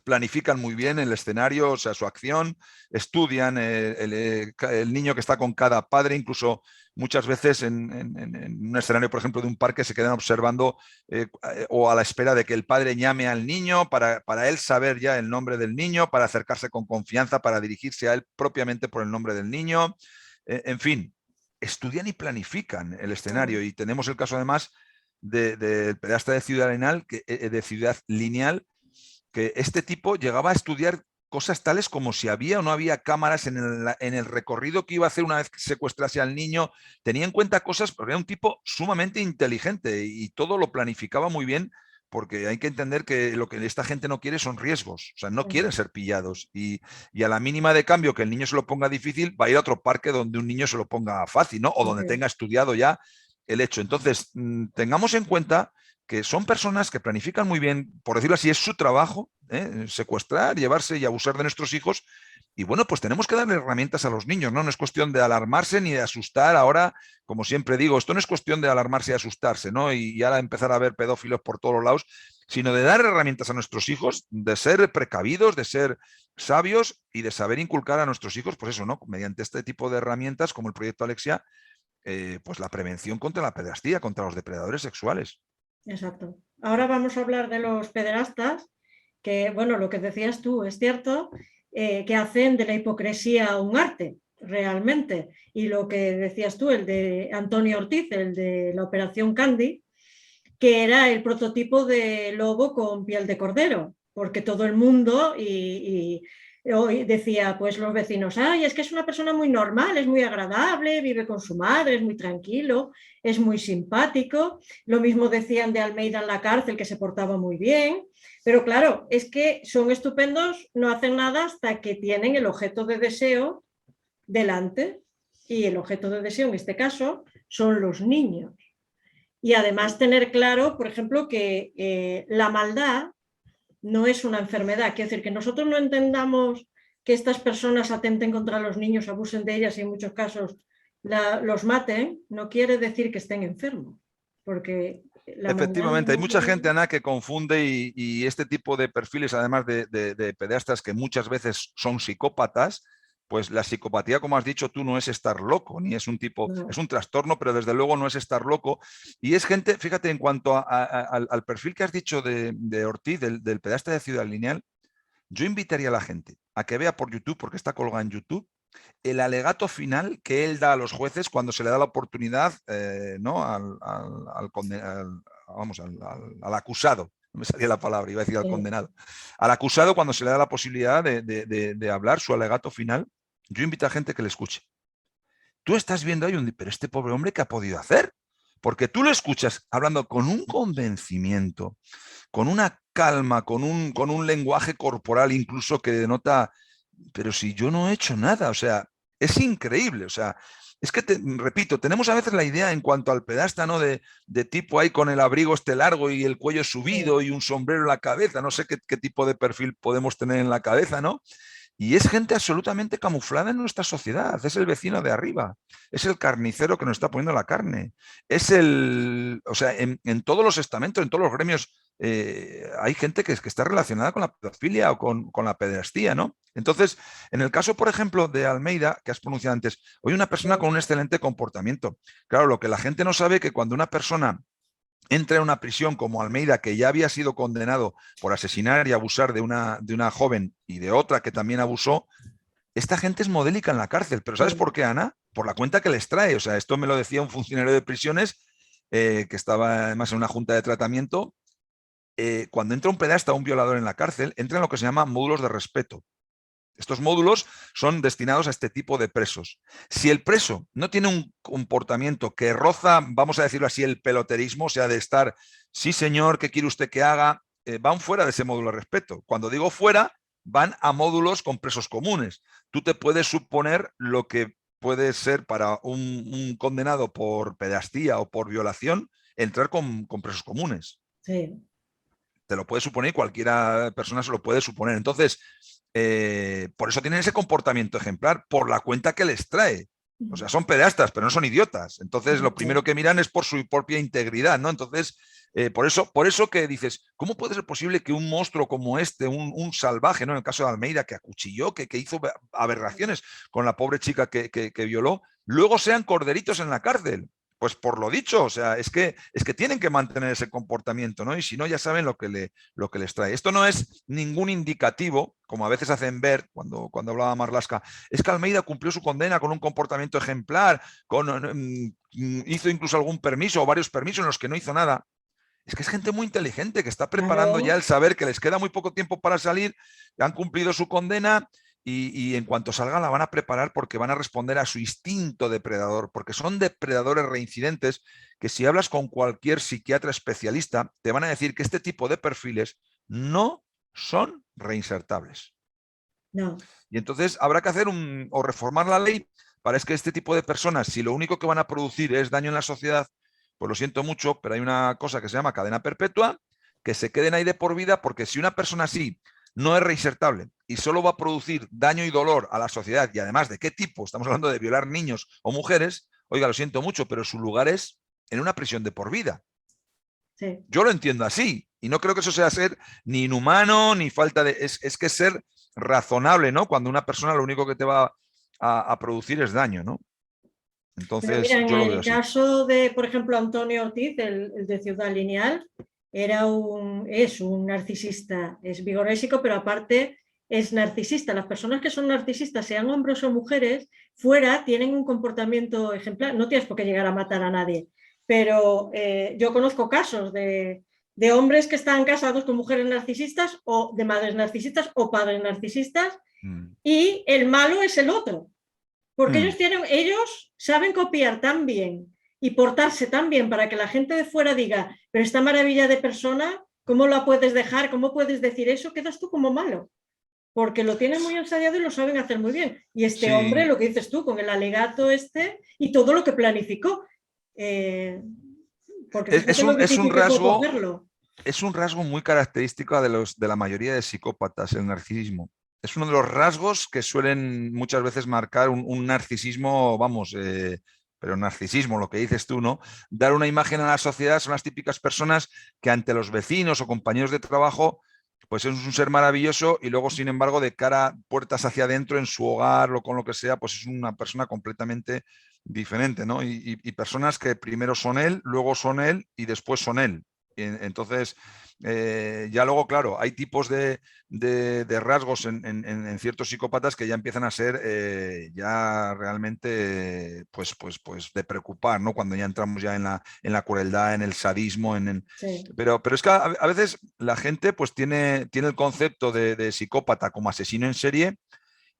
planifican muy bien el escenario, o sea, su acción, estudian el niño que está con cada padre, incluso muchas veces en un escenario, por ejemplo, de un parque, se quedan observando o a la espera de que el padre llame al niño para él saber ya el nombre del niño, para acercarse con confianza, para dirigirse a él propiamente por el nombre del niño. En fin, estudian y planifican el escenario. Y tenemos el caso además del pederasta de Ciudad Lineal, que este tipo llegaba a estudiar cosas tales como si había o no había cámaras en el recorrido que iba a hacer una vez que secuestrase al niño. Tenía en cuenta cosas, porque era un tipo sumamente inteligente y todo lo planificaba muy bien, porque hay que entender que lo que esta gente no quiere son riesgos, o sea, no quieren ser pillados. Y a la mínima de cambio que el niño se lo ponga difícil, va a ir a otro parque donde un niño se lo ponga fácil, ¿no? O donde tenga estudiado ya el hecho. Entonces, tengamos en cuenta que son personas que planifican muy bien, por decirlo así, es su trabajo, secuestrar, llevarse y abusar de nuestros hijos. Y bueno, pues tenemos que darle herramientas a los niños, ¿no? No es cuestión de alarmarse ni de asustar. Ahora, como siempre digo, esto no es cuestión de alarmarse y asustarse, ¿no? Y ahora empezar a ver pedófilos por todos lados, sino de dar herramientas a nuestros hijos, de ser precavidos, de ser sabios y de saber inculcar a nuestros hijos, pues eso, ¿no? Mediante este tipo de herramientas, como el proyecto Alexia, pues la prevención contra la pederastía, contra los depredadores sexuales. Exacto. Ahora vamos a hablar de los pederastas, que, bueno, lo que decías tú es cierto, que hacen de la hipocresía un arte, realmente. Y lo que decías tú, el de Antonio Ortiz, el de la Operación Candy, que era el prototipo de lobo con piel de cordero, porque todo el mundo hoy decía, pues los vecinos, ay, es que es una persona muy normal, es muy agradable, vive con su madre, es muy tranquilo, es muy simpático. Lo mismo decían de Almeida en la cárcel, que se portaba muy bien. Pero claro, es que son estupendos, no hacen nada hasta que tienen el objeto de deseo delante. Y el objeto de deseo en este caso son los niños. Y además tener claro, por ejemplo, que la maldad no es una enfermedad. Quiere decir que nosotros no entendamos que estas personas atenten contra los niños, abusen de ellas y en muchos casos los maten, no quiere decir que estén enfermos. Porque la maldad en el Efectivamente, hay mucha mundo... gente, Ana, que confunde y este tipo de perfiles, además de pederastas que muchas veces son psicópatas, pues la psicopatía, como has dicho tú, no es estar loco, ni es un tipo, No. es un trastorno, pero desde luego no es estar loco. Y es gente, fíjate, en cuanto al perfil que has dicho de Ortiz, del pederasta de Ciudad Lineal, yo invitaría a la gente a que vea por YouTube, porque está colgado en YouTube, el alegato final que él da a los jueces cuando se le da la oportunidad, ¿no? Vamos, al acusado, no me salía la palabra, iba a decir al condenado, al acusado cuando se le da la posibilidad de hablar su alegato final. Yo invito a gente que le escuche. Tú estás viendo ahí pero este pobre hombre, ¿qué ha podido hacer? Porque tú lo escuchas hablando con un convencimiento, con una calma, con un lenguaje corporal incluso que denota, pero si yo no he hecho nada, o sea, es increíble, o sea, es que, repito, tenemos a veces la idea en cuanto al pedasta, ¿no? De tipo ahí con el abrigo este largo y el cuello subido y un sombrero en la cabeza, no sé qué tipo de perfil podemos tener en la cabeza, ¿no? Y es gente absolutamente camuflada en nuestra sociedad. Es el vecino de arriba, es el carnicero que nos está poniendo la carne. O sea, en todos los estamentos, en todos los gremios, hay gente que está relacionada con la pedofilia o con la pederastía, ¿no? Entonces, en el caso, por ejemplo, de Almeida, que has pronunciado antes, hoy una persona con un excelente comportamiento. Claro, lo que la gente no sabe es que cuando una persona entra en una prisión como Almeida, que ya había sido condenado por asesinar y abusar de una joven y de otra que también abusó, esta gente es modélica en la cárcel. ¿Pero sabes por qué, Ana? Por la cuenta que les trae. O sea, esto me lo decía un funcionario de prisiones que estaba además en una junta de tratamiento. Cuando entra un pedasta o un violador en la cárcel, entra en lo que se llama módulos de respeto. Estos módulos son destinados a este tipo de presos. Si el preso no tiene un comportamiento que roza, vamos a decirlo así, el peloterismo, o sea, de estar, sí señor, ¿qué quiere usted que haga? Van fuera de ese módulo de respeto. Cuando digo fuera, van a módulos con presos comunes. Tú te puedes suponer lo que puede ser para un condenado por pedastía o por violación, entrar con presos comunes. Sí. Te lo puede suponer, cualquiera persona se lo puede suponer. Entonces, por eso tienen ese comportamiento ejemplar, por la cuenta que les trae. O sea, son pedastas, pero no son idiotas. Entonces, lo primero que miran es por su propia integridad, ¿no? Entonces, por eso que dices, ¿cómo puede ser posible que un monstruo como este, un salvaje, ¿no? En el caso de Almeida, que acuchilló, que hizo aberraciones con la pobre chica que violó, luego sean corderitos en la cárcel? Pues por lo dicho, o sea, es que tienen que mantener ese comportamiento, ¿no? Y si no, ya saben lo que les trae. Esto no es ningún indicativo, como a veces hacen ver cuando hablaba Marlaska, es que Almeida cumplió su condena con un comportamiento ejemplar, hizo incluso algún permiso o varios permisos en los que no hizo nada. Es que es gente muy inteligente que está preparando ya el saber que les queda muy poco tiempo para salir, han cumplido su condena y en cuanto salgan la van a preparar porque van a responder a su instinto depredador, porque son depredadores reincidentes que si hablas con cualquier psiquiatra especialista te van a decir que este tipo de perfiles no son reinsertables. No. Y entonces habrá que hacer o reformar la ley para que este tipo de personas, si lo único que van a producir es daño en la sociedad, pues lo siento mucho, pero hay una cosa que se llama cadena perpetua, que se queden ahí de por vida, porque si una persona así no es reinsertable y solo va a producir daño y dolor a la sociedad, y además de qué tipo, estamos hablando de violar niños o mujeres, oiga, lo siento mucho, pero su lugar es en una prisión de por vida. Sí. Yo lo entiendo así, y no creo que eso sea ser ni inhumano, ni falta de... Es que ser razonable, ¿no? Cuando una persona lo único que te va a producir es daño, ¿no? Entonces, mira, yo lo veo en el así. caso de, por ejemplo, Antonio Ortiz, el de Ciudad Lineal, es un narcisista, es vigorésico, pero aparte es narcisista. Las personas que son narcisistas, sean hombres o mujeres, fuera tienen un comportamiento ejemplar. No tienes por qué llegar a matar a nadie, pero yo conozco casos de hombres que están casados con mujeres narcisistas o de madres narcisistas o padres narcisistas y el malo es el otro. Porque ellos saben copiar tan bien y portarse tan bien para que la gente de fuera diga, pero esta maravilla de persona, ¿cómo la puedes dejar? ¿Cómo puedes decir eso? Quedas tú como malo. Porque lo tienen muy ensayado y lo saben hacer muy bien. Y este hombre, lo que dices tú, con el alegato y todo lo que planificó. Porque es un rasgo muy característico de la mayoría de psicópatas, el narcisismo. Es uno de los rasgos que suelen muchas veces marcar un narcisismo, vamos, pero narcisismo, lo que dices tú, ¿no? Dar una imagen a la sociedad, son las típicas personas que ante los vecinos o compañeros de trabajo, pues es un ser maravilloso y luego, sin embargo, de cara puertas hacia adentro en su hogar o con lo que sea, pues es una persona completamente diferente, ¿no? Y personas que primero son él, luego son él y después son él. Entonces, ya luego, claro, hay tipos de rasgos en ciertos psicópatas que ya empiezan a ser ya realmente pues de preocupar, ¿no? Cuando ya entramos ya en la crueldad, en el sadismo, sí. Pero es que a veces la gente pues tiene el concepto de psicópata como asesino en serie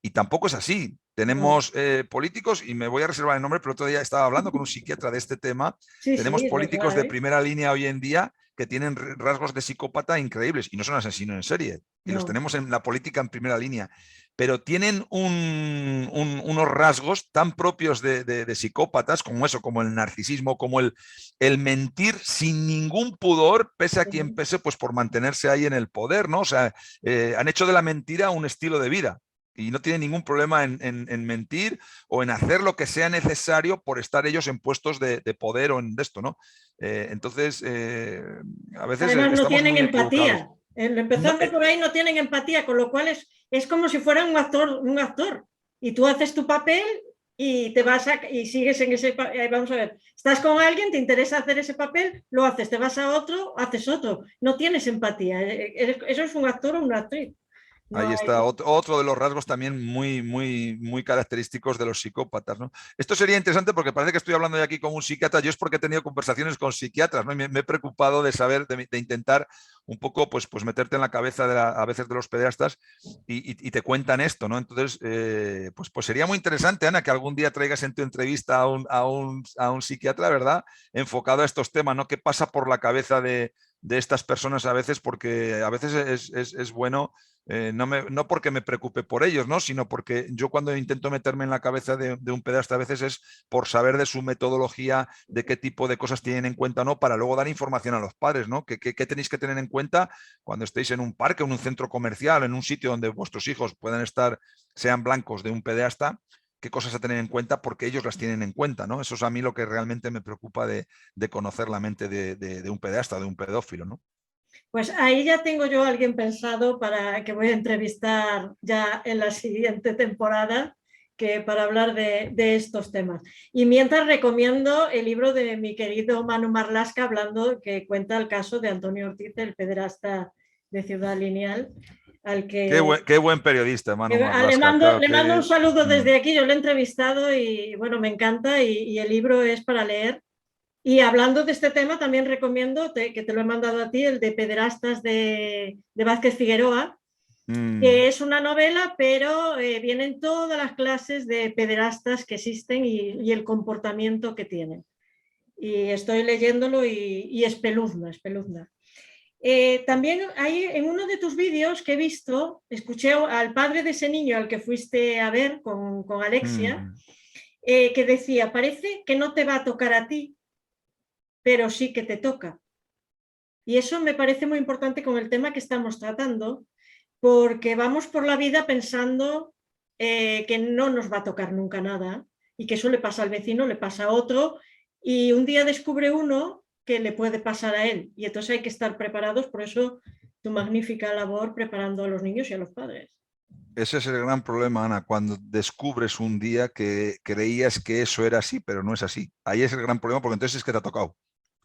y tampoco es así. Tenemos políticos, y me voy a reservar el nombre, pero otro día estaba hablando con un psiquiatra de este tema. Tenemos políticos de primera línea hoy en día que tienen rasgos de psicópata increíbles y no son asesinos en serie. Y los tenemos en la política en primera línea. Pero tienen unos rasgos tan propios de psicópatas como eso, como el narcisismo, como el mentir sin ningún pudor, pese a quien pese, pues por mantenerse ahí en el poder, ¿no? O sea, han hecho de la mentira un estilo de vida y no tienen ningún problema en mentir o en hacer lo que sea necesario por estar ellos en puestos de poder o en esto, ¿no? Entonces, a veces además no estamos tienen muy equivocados. empatía. Empezando por ahí no tienen empatía, con lo cual es como si fuera un actor. Y tú haces tu papel y te vas y sigues en ese papel. Vamos a ver, estás con alguien, te interesa hacer ese papel, lo haces, te vas a otro, haces otro. No tienes empatía. Eso es un actor o una actriz. No Ahí hay... está otro de los rasgos también muy característicos de los psicópatas, ¿no? Esto sería interesante porque parece que estoy hablando ya aquí con un psiquiatra. Yo es porque he tenido conversaciones con psiquiatras, ¿no? Y me he preocupado de saber, de intentar un poco, pues meterte en la cabeza a veces de los pederastas y te cuentan esto, ¿no? Entonces, pues sería muy interesante, Ana, que algún día traigas en tu entrevista a un psiquiatra, ¿verdad? Enfocado a estos temas, ¿no? ¿Qué pasa por la cabeza de estas personas a veces? Porque a veces es bueno. No porque me preocupe por ellos, ¿no? Sino porque yo cuando intento meterme en la cabeza de un pedasta a veces es por saber de su metodología, de qué tipo de cosas tienen en cuenta, ¿no? Para luego dar información a los padres, ¿no? ¿Qué tenéis que tener en cuenta cuando estéis en un parque, en un centro comercial, en un sitio donde vuestros hijos puedan estar, sean blancos de un pederasta? ¿Qué cosas a tener en cuenta? Porque ellos las tienen en cuenta, ¿no? Eso es a mí lo que realmente me preocupa de conocer la mente de un pederasta, de un pedófilo, ¿no? Pues ahí ya tengo yo a alguien pensado para que voy a entrevistar ya en la siguiente temporada para hablar de estos temas. Y mientras recomiendo el libro de mi querido Manu Marlasca, hablando, que cuenta el caso de Antonio Ortiz, el pederasta de Ciudad Lineal, al que... Qué buen periodista, Manu Le Marlasca. mando, Claro le mando un que... saludo desde aquí, yo lo he entrevistado y bueno, me encanta y el libro es para leer. Y hablando de este tema, también recomiendo, que te lo he mandado a ti, el de Pederastas de Vázquez Figueroa, que es una novela, pero vienen todas las clases de pederastas que existen y el comportamiento que tienen. Y estoy leyéndolo y espeluzna, espeluzna. También hay en uno de tus vídeos que he visto, escuché al padre de ese niño al que fuiste a ver con Alexia, que decía, parece que no te va a tocar a ti, pero sí que te toca. Y eso me parece muy importante con el tema que estamos tratando, porque vamos por la vida pensando que no nos va a tocar nunca nada y que eso le pasa al vecino, le pasa a otro y un día descubre uno que le puede pasar a él y entonces hay que estar preparados, por eso tu magnífica labor preparando a los niños y a los padres. Ese es el gran problema, Ana, cuando descubres un día que creías que eso era así, pero no es así. Ahí es el gran problema porque entonces es que te ha tocado.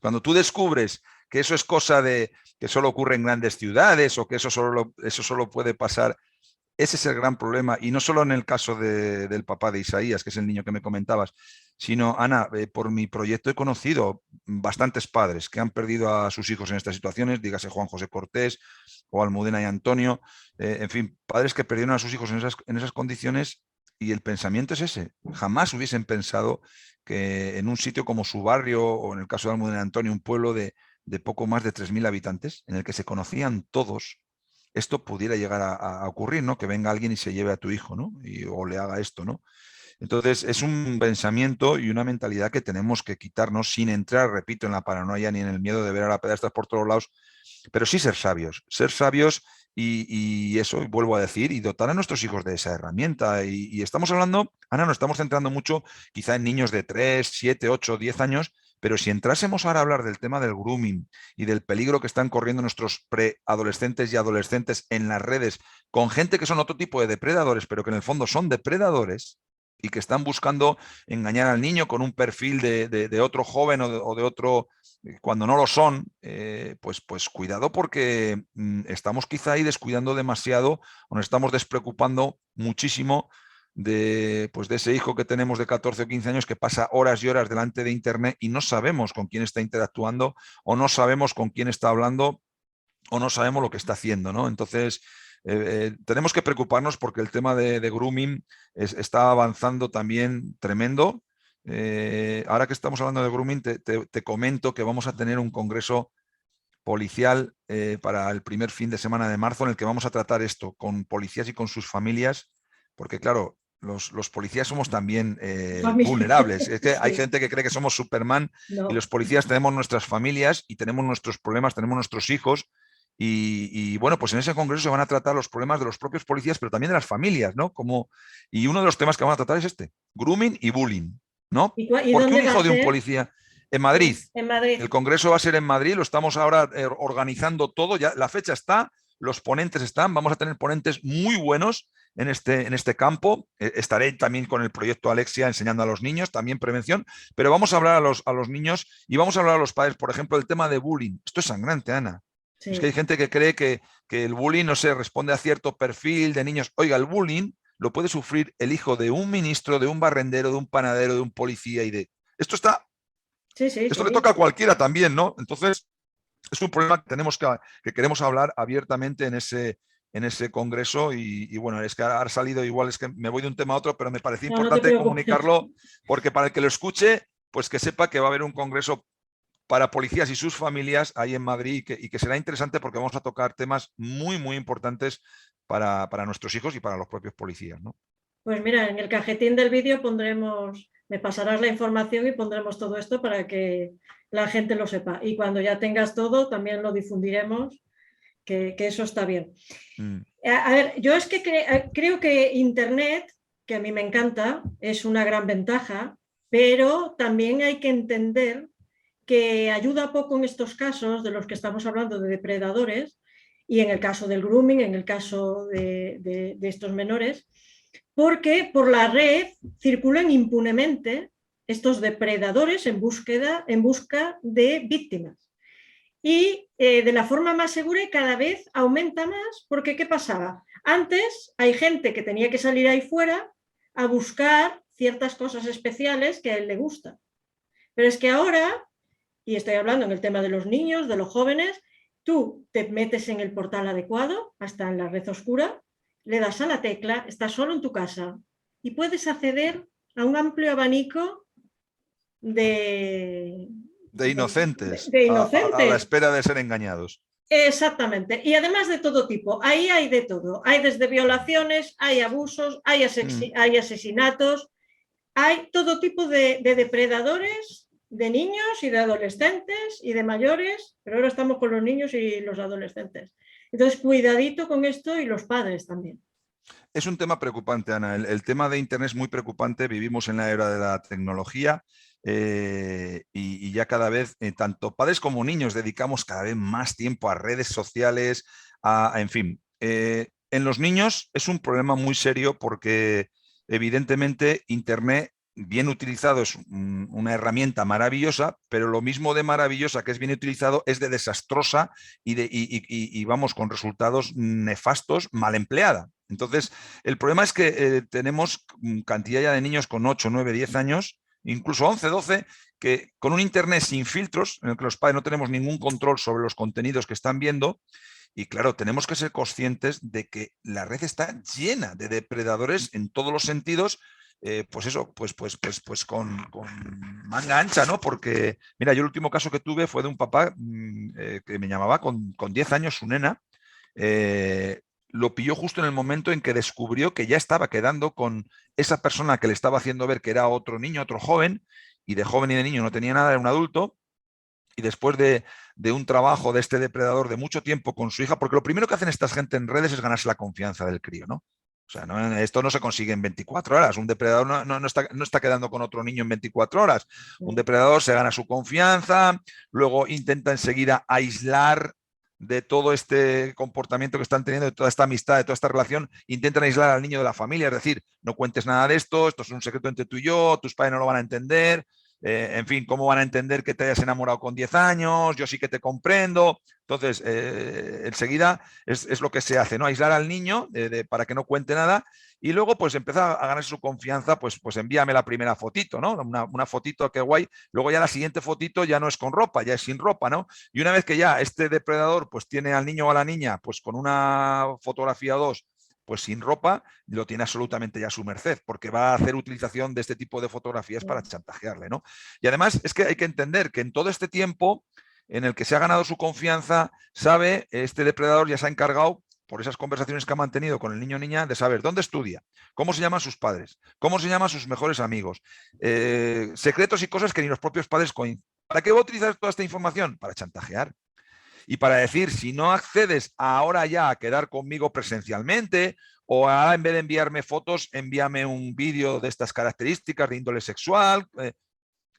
Cuando tú descubres que eso es cosa de que solo ocurre en grandes ciudades o que eso solo puede pasar. Ese es el gran problema, y no solo en el caso del papá de Isaías, que es el niño que me comentabas, sino, Ana, por mi proyecto he conocido bastantes padres que han perdido a sus hijos en estas situaciones, dígase Juan José Cortés o Almudena y Antonio, en fin, padres que perdieron a sus hijos en esas condiciones y el pensamiento es ese. Jamás hubiesen pensado que en un sitio como su barrio o en el caso de Almudena y Antonio, un pueblo de poco más de 3.000 habitantes, en el que se conocían todos, esto pudiera llegar a ocurrir, ¿no? Que venga alguien y se lleve a tu hijo, ¿no? O le haga esto, ¿no? Entonces, es un pensamiento y una mentalidad que tenemos que quitarnos sin entrar, repito, en la paranoia ni en el miedo de ver a la pedastas por todos lados, pero sí ser sabios y eso, vuelvo a decir, y dotar a nuestros hijos de esa herramienta. Y estamos hablando, Ana, nos estamos centrando mucho quizá en niños de 3, 7, 8, 10 años, pero si entrásemos ahora a hablar del tema del grooming y del peligro que están corriendo nuestros preadolescentes y adolescentes en las redes con gente que son otro tipo de depredadores, pero que en el fondo son depredadores y que están buscando engañar al niño con un perfil de otro joven o de otro, cuando no lo son, pues cuidado porque estamos quizá ahí descuidando demasiado o nos estamos despreocupando muchísimo pues de ese hijo que tenemos de 14 o 15 años que pasa horas y horas delante de Internet y no sabemos con quién está interactuando o no sabemos con quién está hablando o no sabemos lo que está haciendo, ¿no? Entonces, tenemos que preocuparnos porque el tema de grooming está avanzando también tremendo. Ahora que estamos hablando de grooming, te comento que vamos a tener un congreso policial para el primer fin de semana de marzo, en el que vamos a tratar esto con policías y con sus familias, porque claro, los policías somos también vulnerables. Es que hay Sí. gente que cree que somos Superman y No. los policías tenemos nuestras familias y tenemos nuestros problemas, tenemos nuestros hijos. Y bueno, pues en ese congreso se van a tratar los problemas de los propios policías, pero también de las familias, ¿no? Y uno de los temas que van a tratar es este, grooming y bullying, ¿no? ¿Y Porque un dónde va a hijo de un ser? policía en Madrid, En Madrid. el congreso va a ser en Madrid, lo estamos ahora organizando todo, ya la fecha está, los ponentes están, vamos a tener ponentes muy buenos en este campo. Estaré también con el proyecto Alexia enseñando a los niños, también prevención, pero vamos a hablar a los niños y vamos a hablar a los padres, por ejemplo, del tema de bullying. Esto es sangrante, Ana. Es que hay Sí. gente que cree que el bullying no se responde a cierto perfil de niños. Oiga, el bullying lo puede sufrir el hijo de un ministro, de un barrendero, de un panadero, de un policía y de... Sí, sí, Esto le sí. toca a cualquiera también, ¿no? Entonces, es un problema que que queremos hablar abiertamente en ese congreso y bueno, es que ha salido igual, es que me voy de un tema a otro, pero me parecía No, no te importante preocupes. comunicarlo porque para el que lo escuche, pues que sepa que va a haber un congreso para policías y sus familias ahí en Madrid y que será interesante porque vamos a tocar temas muy, muy importantes para nuestros hijos y para los propios policías, ¿no? Pues mira, en el cajetín del vídeo me pasarás la información y pondremos todo esto para que la gente lo sepa. Y cuando ya tengas todo, también lo difundiremos, que eso está bien. Mm. A ver, yo es que creo que Internet, que a mí me encanta, es una gran ventaja, pero también hay que entender que ayuda poco en estos casos de los que estamos hablando de depredadores y en el caso del grooming, en el caso de estos menores, porque por la red circulan impunemente estos depredadores en busca de víctimas. Y de la forma más segura y cada vez aumenta más, porque ¿qué pasaba? Antes hay gente que tenía que salir ahí fuera a buscar ciertas cosas especiales que a él le gustan. Pero es que ahora, y estoy hablando en el tema de los niños, de los jóvenes, tú te metes en el portal adecuado, hasta en la red oscura, le das a la tecla, estás solo en tu casa y puedes acceder a un amplio abanico de, De inocentes, de a la inocentes. espera de ser engañados. Exactamente. Y además de todo tipo. Ahí hay de todo. Hay desde violaciones, hay abusos, hay asesinatos, hay todo tipo de depredadores, de niños y de adolescentes y de mayores, pero ahora estamos con los niños y los adolescentes. Entonces, cuidadito con esto y los padres también. Es un tema preocupante, Ana. El tema de Internet es muy preocupante. Vivimos en la era de la tecnología y ya cada vez, tanto padres como niños, dedicamos cada vez más tiempo a redes sociales, en fin. En los niños es un problema muy serio porque evidentemente Internet, bien utilizado, es una herramienta maravillosa, pero lo mismo de maravillosa que es bien utilizado es de desastrosa y vamos, con resultados nefastos mal empleada. Entonces, el problema es que tenemos cantidad ya de niños con 8, 9, 10 años, incluso 11, 12, que con un Internet sin filtros, en el que los padres no tenemos ningún control sobre los contenidos que están viendo, y claro, tenemos que ser conscientes de que la red está llena de depredadores en todos los sentidos, pues eso, pues con manga ancha, ¿no? Porque, mira, yo el último caso que tuve fue de un papá que me llamaba con 10 años, su nena, lo pilló justo en el momento en que descubrió que ya estaba quedando con esa persona que le estaba haciendo ver que era otro niño, otro joven, y de joven y de niño no tenía nada, era un adulto, y después de un trabajo de este depredador de mucho tiempo con su hija, porque lo primero que hacen estas gente en redes es ganarse la confianza del crío, ¿no? O sea, esto no se consigue en 24 horas. Un depredador no está quedando con otro niño en 24 horas. Un depredador se gana su confianza, luego intenta enseguida aislar de todo este comportamiento que están teniendo, de toda esta amistad, de toda esta relación, intentan aislar al niño de la familia, es decir, no cuentes nada de esto es un secreto entre tú y yo, tus padres no lo van a entender, en fin, ¿cómo van a entender que te hayas enamorado con 10 años? Yo sí que te comprendo. Entonces, enseguida es lo que se hace, ¿no? Aislar al niño para que no cuente nada y luego pues empieza a ganar su confianza, pues envíame la primera fotito, ¿no? Una fotito, qué guay. Luego ya la siguiente fotito ya no es con ropa, ya es sin ropa, ¿no? Y una vez que ya este depredador pues tiene al niño o a la niña pues con una fotografía o dos pues sin ropa, lo tiene absolutamente ya a su merced, porque va a hacer utilización de este tipo de fotografías para chantajearle, ¿no? Y además es que hay que entender que en todo este tiempo en el que se ha ganado su confianza, sabe, este depredador ya se ha encargado, por esas conversaciones que ha mantenido con el niño o niña, de saber dónde estudia, cómo se llaman sus padres, cómo se llaman sus mejores amigos, secretos y cosas que ni los propios padres coinciden. ¿Para qué va a utilizar toda esta información? Para chantajear. Y para decir, si no accedes ahora ya a quedar conmigo presencialmente, o ahora en vez de enviarme fotos, envíame un vídeo de estas características de índole sexual.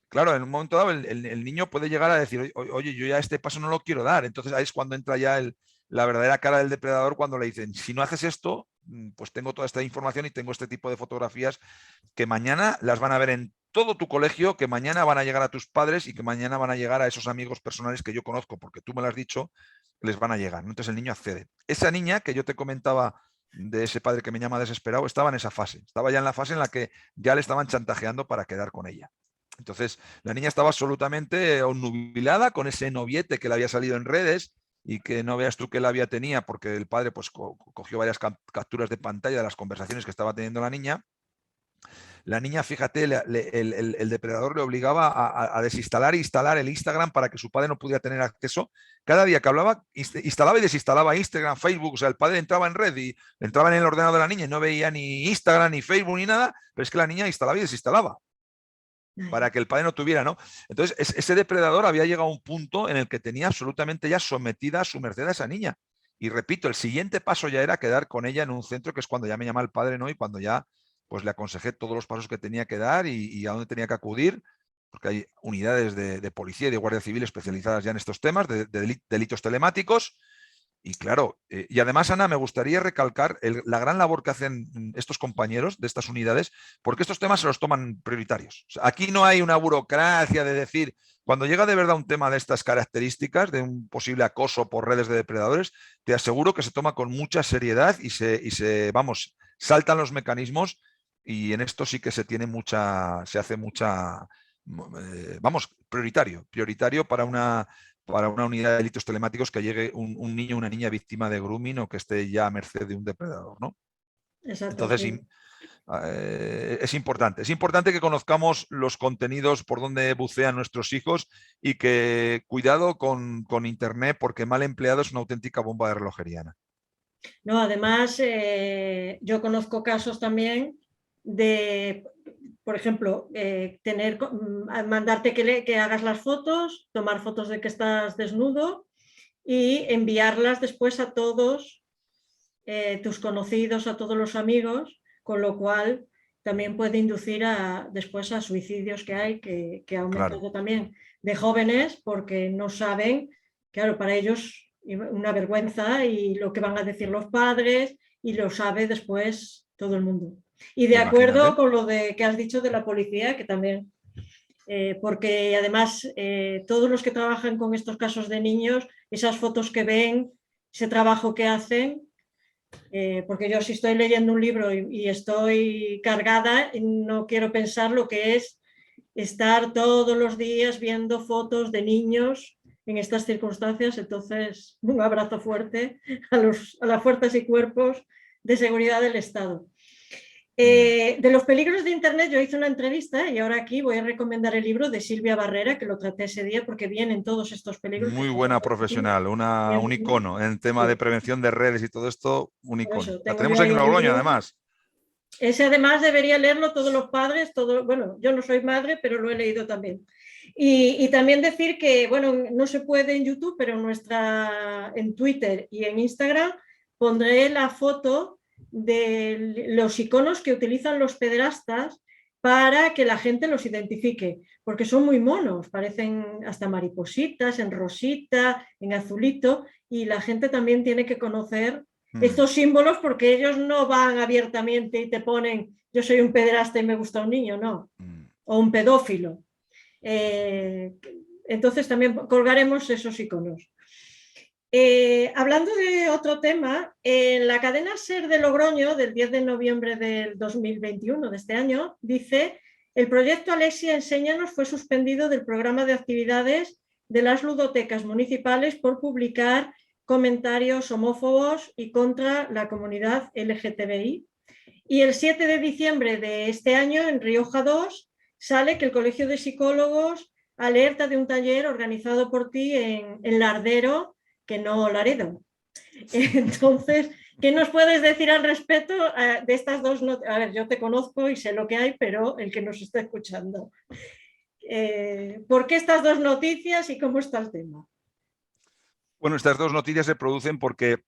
Claro, en un momento dado el niño puede llegar a decir, oye, yo ya este paso no lo quiero dar. Entonces ahí es cuando entra ya la verdadera cara del depredador, cuando le dicen, si no haces esto, pues tengo toda esta información y tengo este tipo de fotografías que mañana las van a ver en todo tu colegio, que mañana van a llegar a tus padres y que mañana van a llegar a esos amigos personales que yo conozco, porque tú me lo has dicho, les van a llegar. Entonces el niño accede. Esa niña que yo te comentaba de ese padre que me llama desesperado, estaba en esa fase. Estaba ya en la fase en la que ya le estaban chantajeando para quedar con ella. Entonces, la niña estaba absolutamente obnubilada con ese noviete que le había salido en redes y que no veas tú que la había tenía, porque el padre pues cogió varias capturas de pantalla de las conversaciones que estaba teniendo la niña. La niña, fíjate, el depredador le obligaba a desinstalar e instalar el Instagram para que su padre no pudiera tener acceso. Cada día que hablaba, instalaba y desinstalaba Instagram, Facebook. O sea, el padre entraba en red y entraba en el ordenador de la niña y no veía ni Instagram, ni Facebook, ni nada, pero es que la niña instalaba y desinstalaba para que el padre no tuviera, ¿no? Entonces, ese depredador había llegado a un punto en el que tenía absolutamente ya sometida a su merced a esa niña. Y repito, el siguiente paso ya era quedar con ella en un centro, que es cuando ya me llama el padre, ¿no? Y cuando ya pues le aconsejé todos los pasos que tenía que dar y a dónde tenía que acudir, porque hay unidades de policía y de guardia civil especializadas ya en estos temas, de delitos telemáticos. Y claro, y además, Ana, me gustaría recalcar la gran labor que hacen estos compañeros de estas unidades, porque estos temas se los toman prioritarios. O sea, aquí no hay una burocracia de decir, cuando llega de verdad un tema de estas características, de un posible acoso por redes de depredadores, te aseguro que se toma con mucha seriedad y vamos, saltan los mecanismos y en esto sí que se hace mucha, vamos, prioritario para una unidad de delitos telemáticos que llegue un niño o una niña víctima de grooming o que esté ya a merced de un depredador, ¿no? Exacto, Entonces, sí. es importante que conozcamos los contenidos por donde bucean nuestros hijos y que cuidado con Internet, porque mal empleado es una auténtica bomba de relojería, Ana. No, además, yo conozco casos también de, por ejemplo, mandarte que hagas las fotos, tomar fotos de que estás desnudo y enviarlas después a todos tus conocidos, a todos los amigos, con lo cual también puede inducir después a suicidios que hay, que ha aumentado Claro. también de jóvenes porque no saben, claro, para ellos una vergüenza y lo que van a decir los padres y lo sabe después todo el mundo. Y de acuerdo Imagínate. con lo que has dicho de la policía, que también, porque además todos los que trabajan con estos casos de niños, esas fotos que ven, ese trabajo que hacen, porque yo si estoy leyendo un libro y estoy cargada, no quiero pensar lo que es estar todos los días viendo fotos de niños en estas circunstancias. Entonces, un abrazo fuerte a las fuerzas y cuerpos de seguridad del Estado. De los peligros de Internet, yo hice una entrevista y ahora aquí voy a recomendar el libro de Silvia Barrera, que lo traté ese día porque vienen todos estos peligros. Muy buena profesional, un icono en tema de prevención de redes y todo esto, un icono. La Tengo tenemos yo aquí ahí en el Logroño, libro. además. Ese además debería leerlo todos los padres, bueno, yo no soy madre, pero lo he leído también. Y también decir que, bueno, no se puede en YouTube, pero en Twitter y en Instagram pondré la foto de los iconos que utilizan los pederastas para que la gente los identifique, porque son muy monos, parecen hasta maripositas, en rosita, en azulito, y la gente también tiene que conocer estos símbolos porque ellos no van abiertamente y te ponen yo soy un pederasta y me gusta un niño, no, o un pedófilo. Entonces también colgaremos esos iconos. Hablando de otro tema, en la cadena SER de Logroño del 10 de noviembre del 2021 de este año, dice: el proyecto Alexia Enséñanos fue suspendido del programa de actividades de las ludotecas municipales por publicar comentarios homófobos y contra la comunidad LGTBI. Y el 7 de diciembre de este año, en Rioja 2, sale que el Colegio de Psicólogos alerta de un taller organizado por ti en Lardero, que no Laredo. Entonces, ¿qué nos puedes decir al respecto de estas dos noticias? A ver, yo te conozco y sé lo que hay, pero el que nos está escuchando. ¿Por qué estas dos noticias y cómo está el tema? Bueno, estas dos noticias se producen porque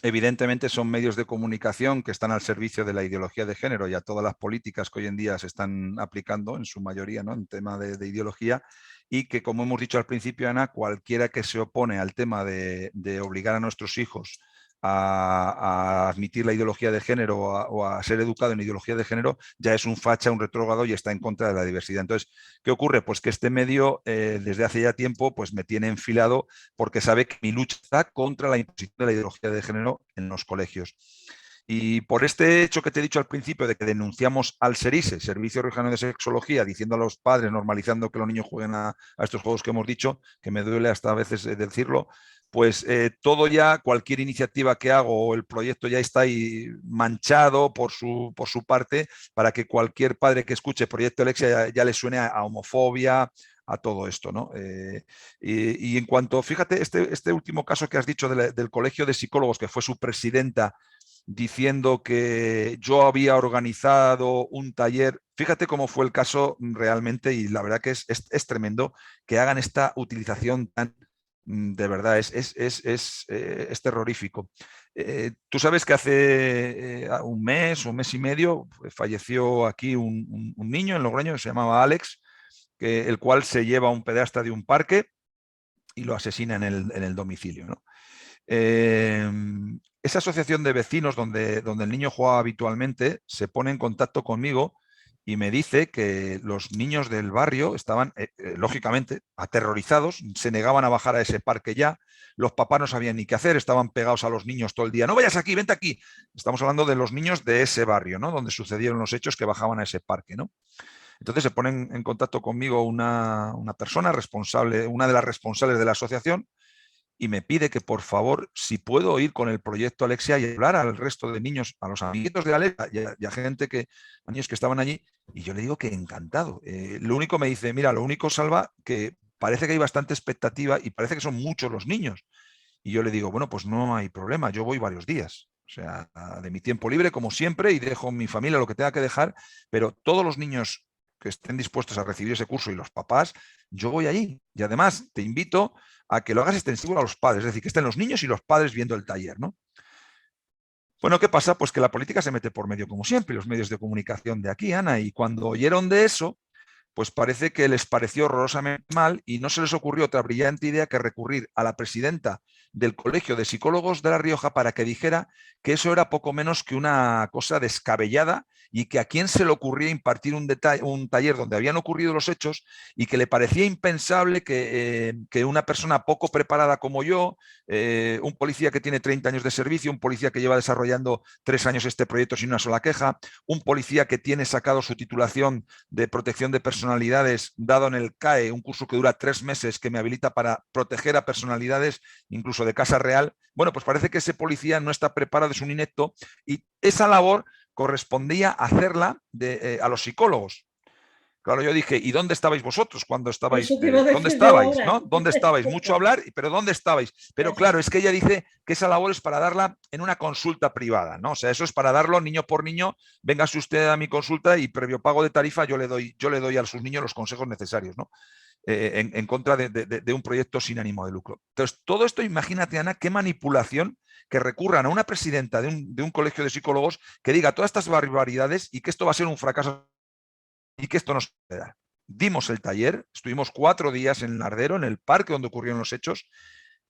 evidentemente son medios de comunicación que están al servicio de la ideología de género y a todas las políticas que hoy en día se están aplicando, en su mayoría, ¿no?, en tema de ideología, y que, como hemos dicho al principio, Ana, cualquiera que se opone al tema de obligar a nuestros hijos a admitir la ideología de género o a ser educado en ideología de género, ya es un facha, un retrógrado y está en contra de la diversidad. Entonces, ¿qué ocurre? Pues que este medio, desde hace ya tiempo, pues me tiene enfilado porque sabe que mi lucha está contra la imposición de la ideología de género en los colegios. Y por este hecho que te he dicho al principio de que denunciamos al SERISE, Servicio Regional de Sexología, diciendo a los padres, normalizando que los niños jueguen a estos juegos que hemos dicho, que me duele hasta a veces decirlo, pues todo ya, cualquier iniciativa que hago o el proyecto ya está ahí manchado por su parte para que cualquier padre que escuche Proyecto Alexia ya le suene a homofobia, a todo esto, ¿no? Y en cuanto, fíjate, este último caso que has dicho del Colegio de Psicólogos, que fue su presidenta diciendo que yo había organizado un taller, fíjate cómo fue el caso realmente, y la verdad que es tremendo que hagan esta utilización tan, de verdad, es terrorífico. Tú sabes que hace un mes y medio falleció aquí un niño en Logroño que se llamaba Alex, el cual se lleva a un pedasta de un parque y lo asesina en el domicilio, ¿no? Esa asociación de vecinos donde el niño jugaba habitualmente se pone en contacto conmigo y me dice que los niños del barrio estaban, lógicamente, aterrorizados, se negaban a bajar a ese parque ya, los papás no sabían ni qué hacer, estaban pegados a los niños todo el día, no vayas aquí, vente aquí. Estamos hablando de los niños de ese barrio, ¿no?, donde sucedieron los hechos, que bajaban a ese parque, ¿no? Entonces se ponen en contacto conmigo una persona responsable, una de las responsables de la asociación, y me pide que por favor, si puedo ir con el proyecto Alexia y hablar al resto de niños, a los amiguitos de Alexia y a gente a niños que estaban allí, y yo le digo que encantado. Lo único me dice, mira, lo único, Salva, que parece que hay bastante expectativa y parece que son muchos los niños. Y yo le digo, bueno, pues no hay problema, yo voy varios días. O sea, de mi tiempo libre, como siempre, y dejo a mi familia lo que tenga que dejar, pero todos los niños que estén dispuestos a recibir ese curso y los papás, yo voy allí. Y además te invito a que lo hagas extensivo a los padres, es decir, que estén los niños y los padres viendo el taller, ¿no? Bueno, ¿qué pasa? Pues que la política se mete por medio, como siempre, los medios de comunicación de aquí, Ana, y cuando oyeron de eso, pues parece que les pareció horrorosamente mal y no se les ocurrió otra brillante idea que recurrir a la presidenta del Colegio de Psicólogos de La Rioja para que dijera que eso era poco menos que una cosa descabellada y que a quién se le ocurría impartir un taller donde habían ocurrido los hechos y que le parecía impensable que una persona poco preparada como yo, un policía que tiene 30 años de servicio, un policía que lleva desarrollando 3 años este proyecto sin una sola queja, un policía que tiene sacado su titulación de protección de personalidades dado en el CAE, un curso que dura 3 meses que me habilita para proteger a personalidades incluso de casa real. Bueno, pues parece que ese policía no está preparado, es un inepto, y esa labor correspondía hacerla a los psicólogos. Claro, yo dije, ¿y dónde estabais vosotros cuando estabais? Eso te iba a ¿Dónde decir yo estabais? ahora. ¿No? ¿Dónde estabais? Mucho hablar, pero ¿dónde estabais? Pero claro, es que ella dice que esa labor es para darla en una consulta privada, ¿no? O sea, eso es para darlo niño por niño. Véngase usted a mi consulta y previo pago de tarifa yo le doy a sus niños los consejos necesarios, ¿no? En contra de un proyecto sin ánimo de lucro. Entonces, todo esto, imagínate, Ana, qué manipulación que recurran a una presidenta de un colegio de psicólogos que diga todas estas barbaridades y que esto va a ser un fracaso y que esto no se puede dar. Dimos el taller, estuvimos 4 días en Lardero, en el parque donde ocurrieron los hechos,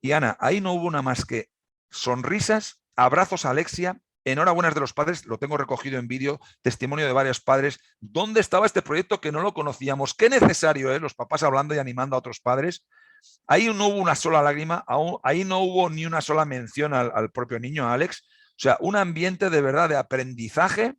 y Ana, ahí no hubo nada más que sonrisas, abrazos a Alexia, enhorabuenas de los padres, lo tengo recogido en vídeo, testimonio de varios padres. ¿Dónde estaba este proyecto que no lo conocíamos? Qué necesario es, los papás hablando y animando a otros padres. Ahí no hubo una sola lágrima, ahí no hubo ni una sola mención al propio niño, a Alex. O sea, un ambiente de verdad de aprendizaje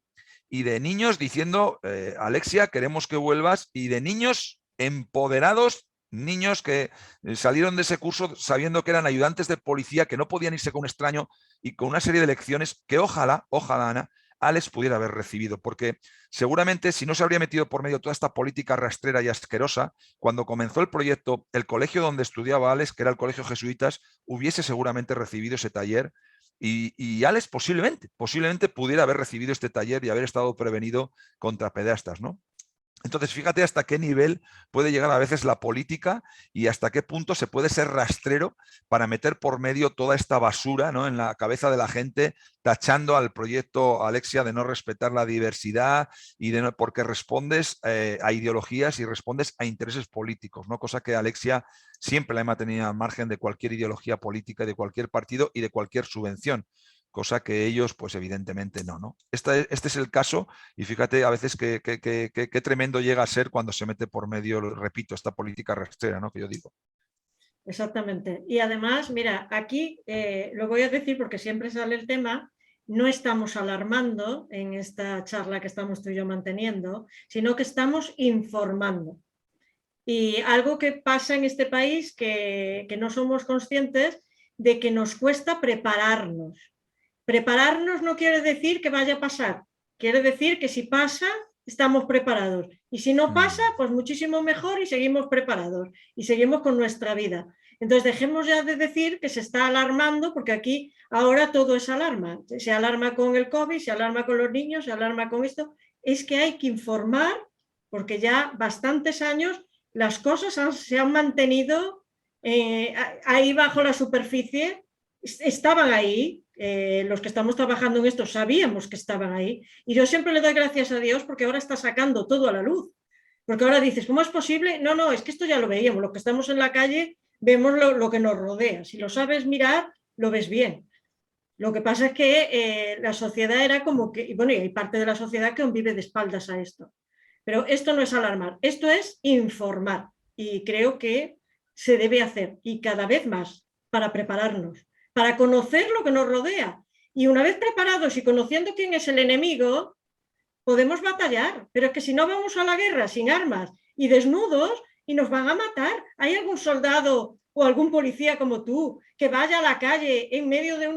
y de niños diciendo, Alexia, queremos que vuelvas, y de niños empoderados, niños que salieron de ese curso sabiendo que eran ayudantes de policía, que no podían irse con un extraño y con una serie de lecciones que ojalá, Ana, Alex pudiera haber recibido, porque seguramente si no se habría metido por medio toda esta política rastrera y asquerosa, cuando comenzó el proyecto, el colegio donde estudiaba Alex, que era el colegio jesuitas, hubiese seguramente recibido ese taller y Alex posiblemente pudiera haber recibido este taller y haber estado prevenido contra pederastas, ¿no? Entonces, fíjate hasta qué nivel puede llegar a veces la política y hasta qué punto se puede ser rastrero para meter por medio toda esta basura, ¿no?, en la cabeza de la gente, tachando al proyecto Alexia de no respetar la diversidad y de no, porque respondes a ideologías y respondes a intereses políticos, ¿no? Cosa que Alexia siempre la ha mantenido al margen de cualquier ideología política, de cualquier partido y de cualquier subvención. Cosa que ellos, pues evidentemente no, ¿no? Este es el caso y fíjate a veces qué tremendo llega a ser cuando se mete por medio, repito, esta política rastrera, ¿no?, que yo digo. Exactamente. Y además, mira, aquí lo voy a decir porque siempre sale el tema, no estamos alarmando en esta charla que estamos tú y yo manteniendo, sino que estamos informando. Y algo que pasa en este país que no somos conscientes de que nos cuesta prepararnos. Prepararnos no quiere decir que vaya a pasar, quiere decir que si pasa, estamos preparados. Y si no pasa, pues muchísimo mejor y seguimos preparados y seguimos con nuestra vida. Entonces dejemos ya de decir que se está alarmando, porque aquí ahora todo es alarma. Se alarma con el COVID, se alarma con los niños, se alarma con esto. Es que hay que informar, porque ya bastantes años las cosas se han mantenido ahí bajo la superficie, estaban ahí, los que estamos trabajando en esto sabíamos que estaban ahí, y yo siempre le doy gracias a Dios porque ahora está sacando todo a la luz, porque ahora dices, ¿cómo es posible? No, no, es que esto ya lo veíamos, los que estamos en la calle vemos lo que nos rodea, si lo sabes mirar, lo ves bien. Lo que pasa es que la sociedad era como que, bueno, y hay parte de la sociedad que vive de espaldas a esto. Pero esto no es alarmar, esto es informar, y creo que se debe hacer, y cada vez más, para prepararnos, para conocer lo que nos rodea. Y una vez preparados y conociendo quién es el enemigo, podemos batallar, pero es que si no vamos a la guerra sin armas y desnudos y nos van a matar. ¿Hay algún soldado o algún policía como tú que vaya a la calle en medio de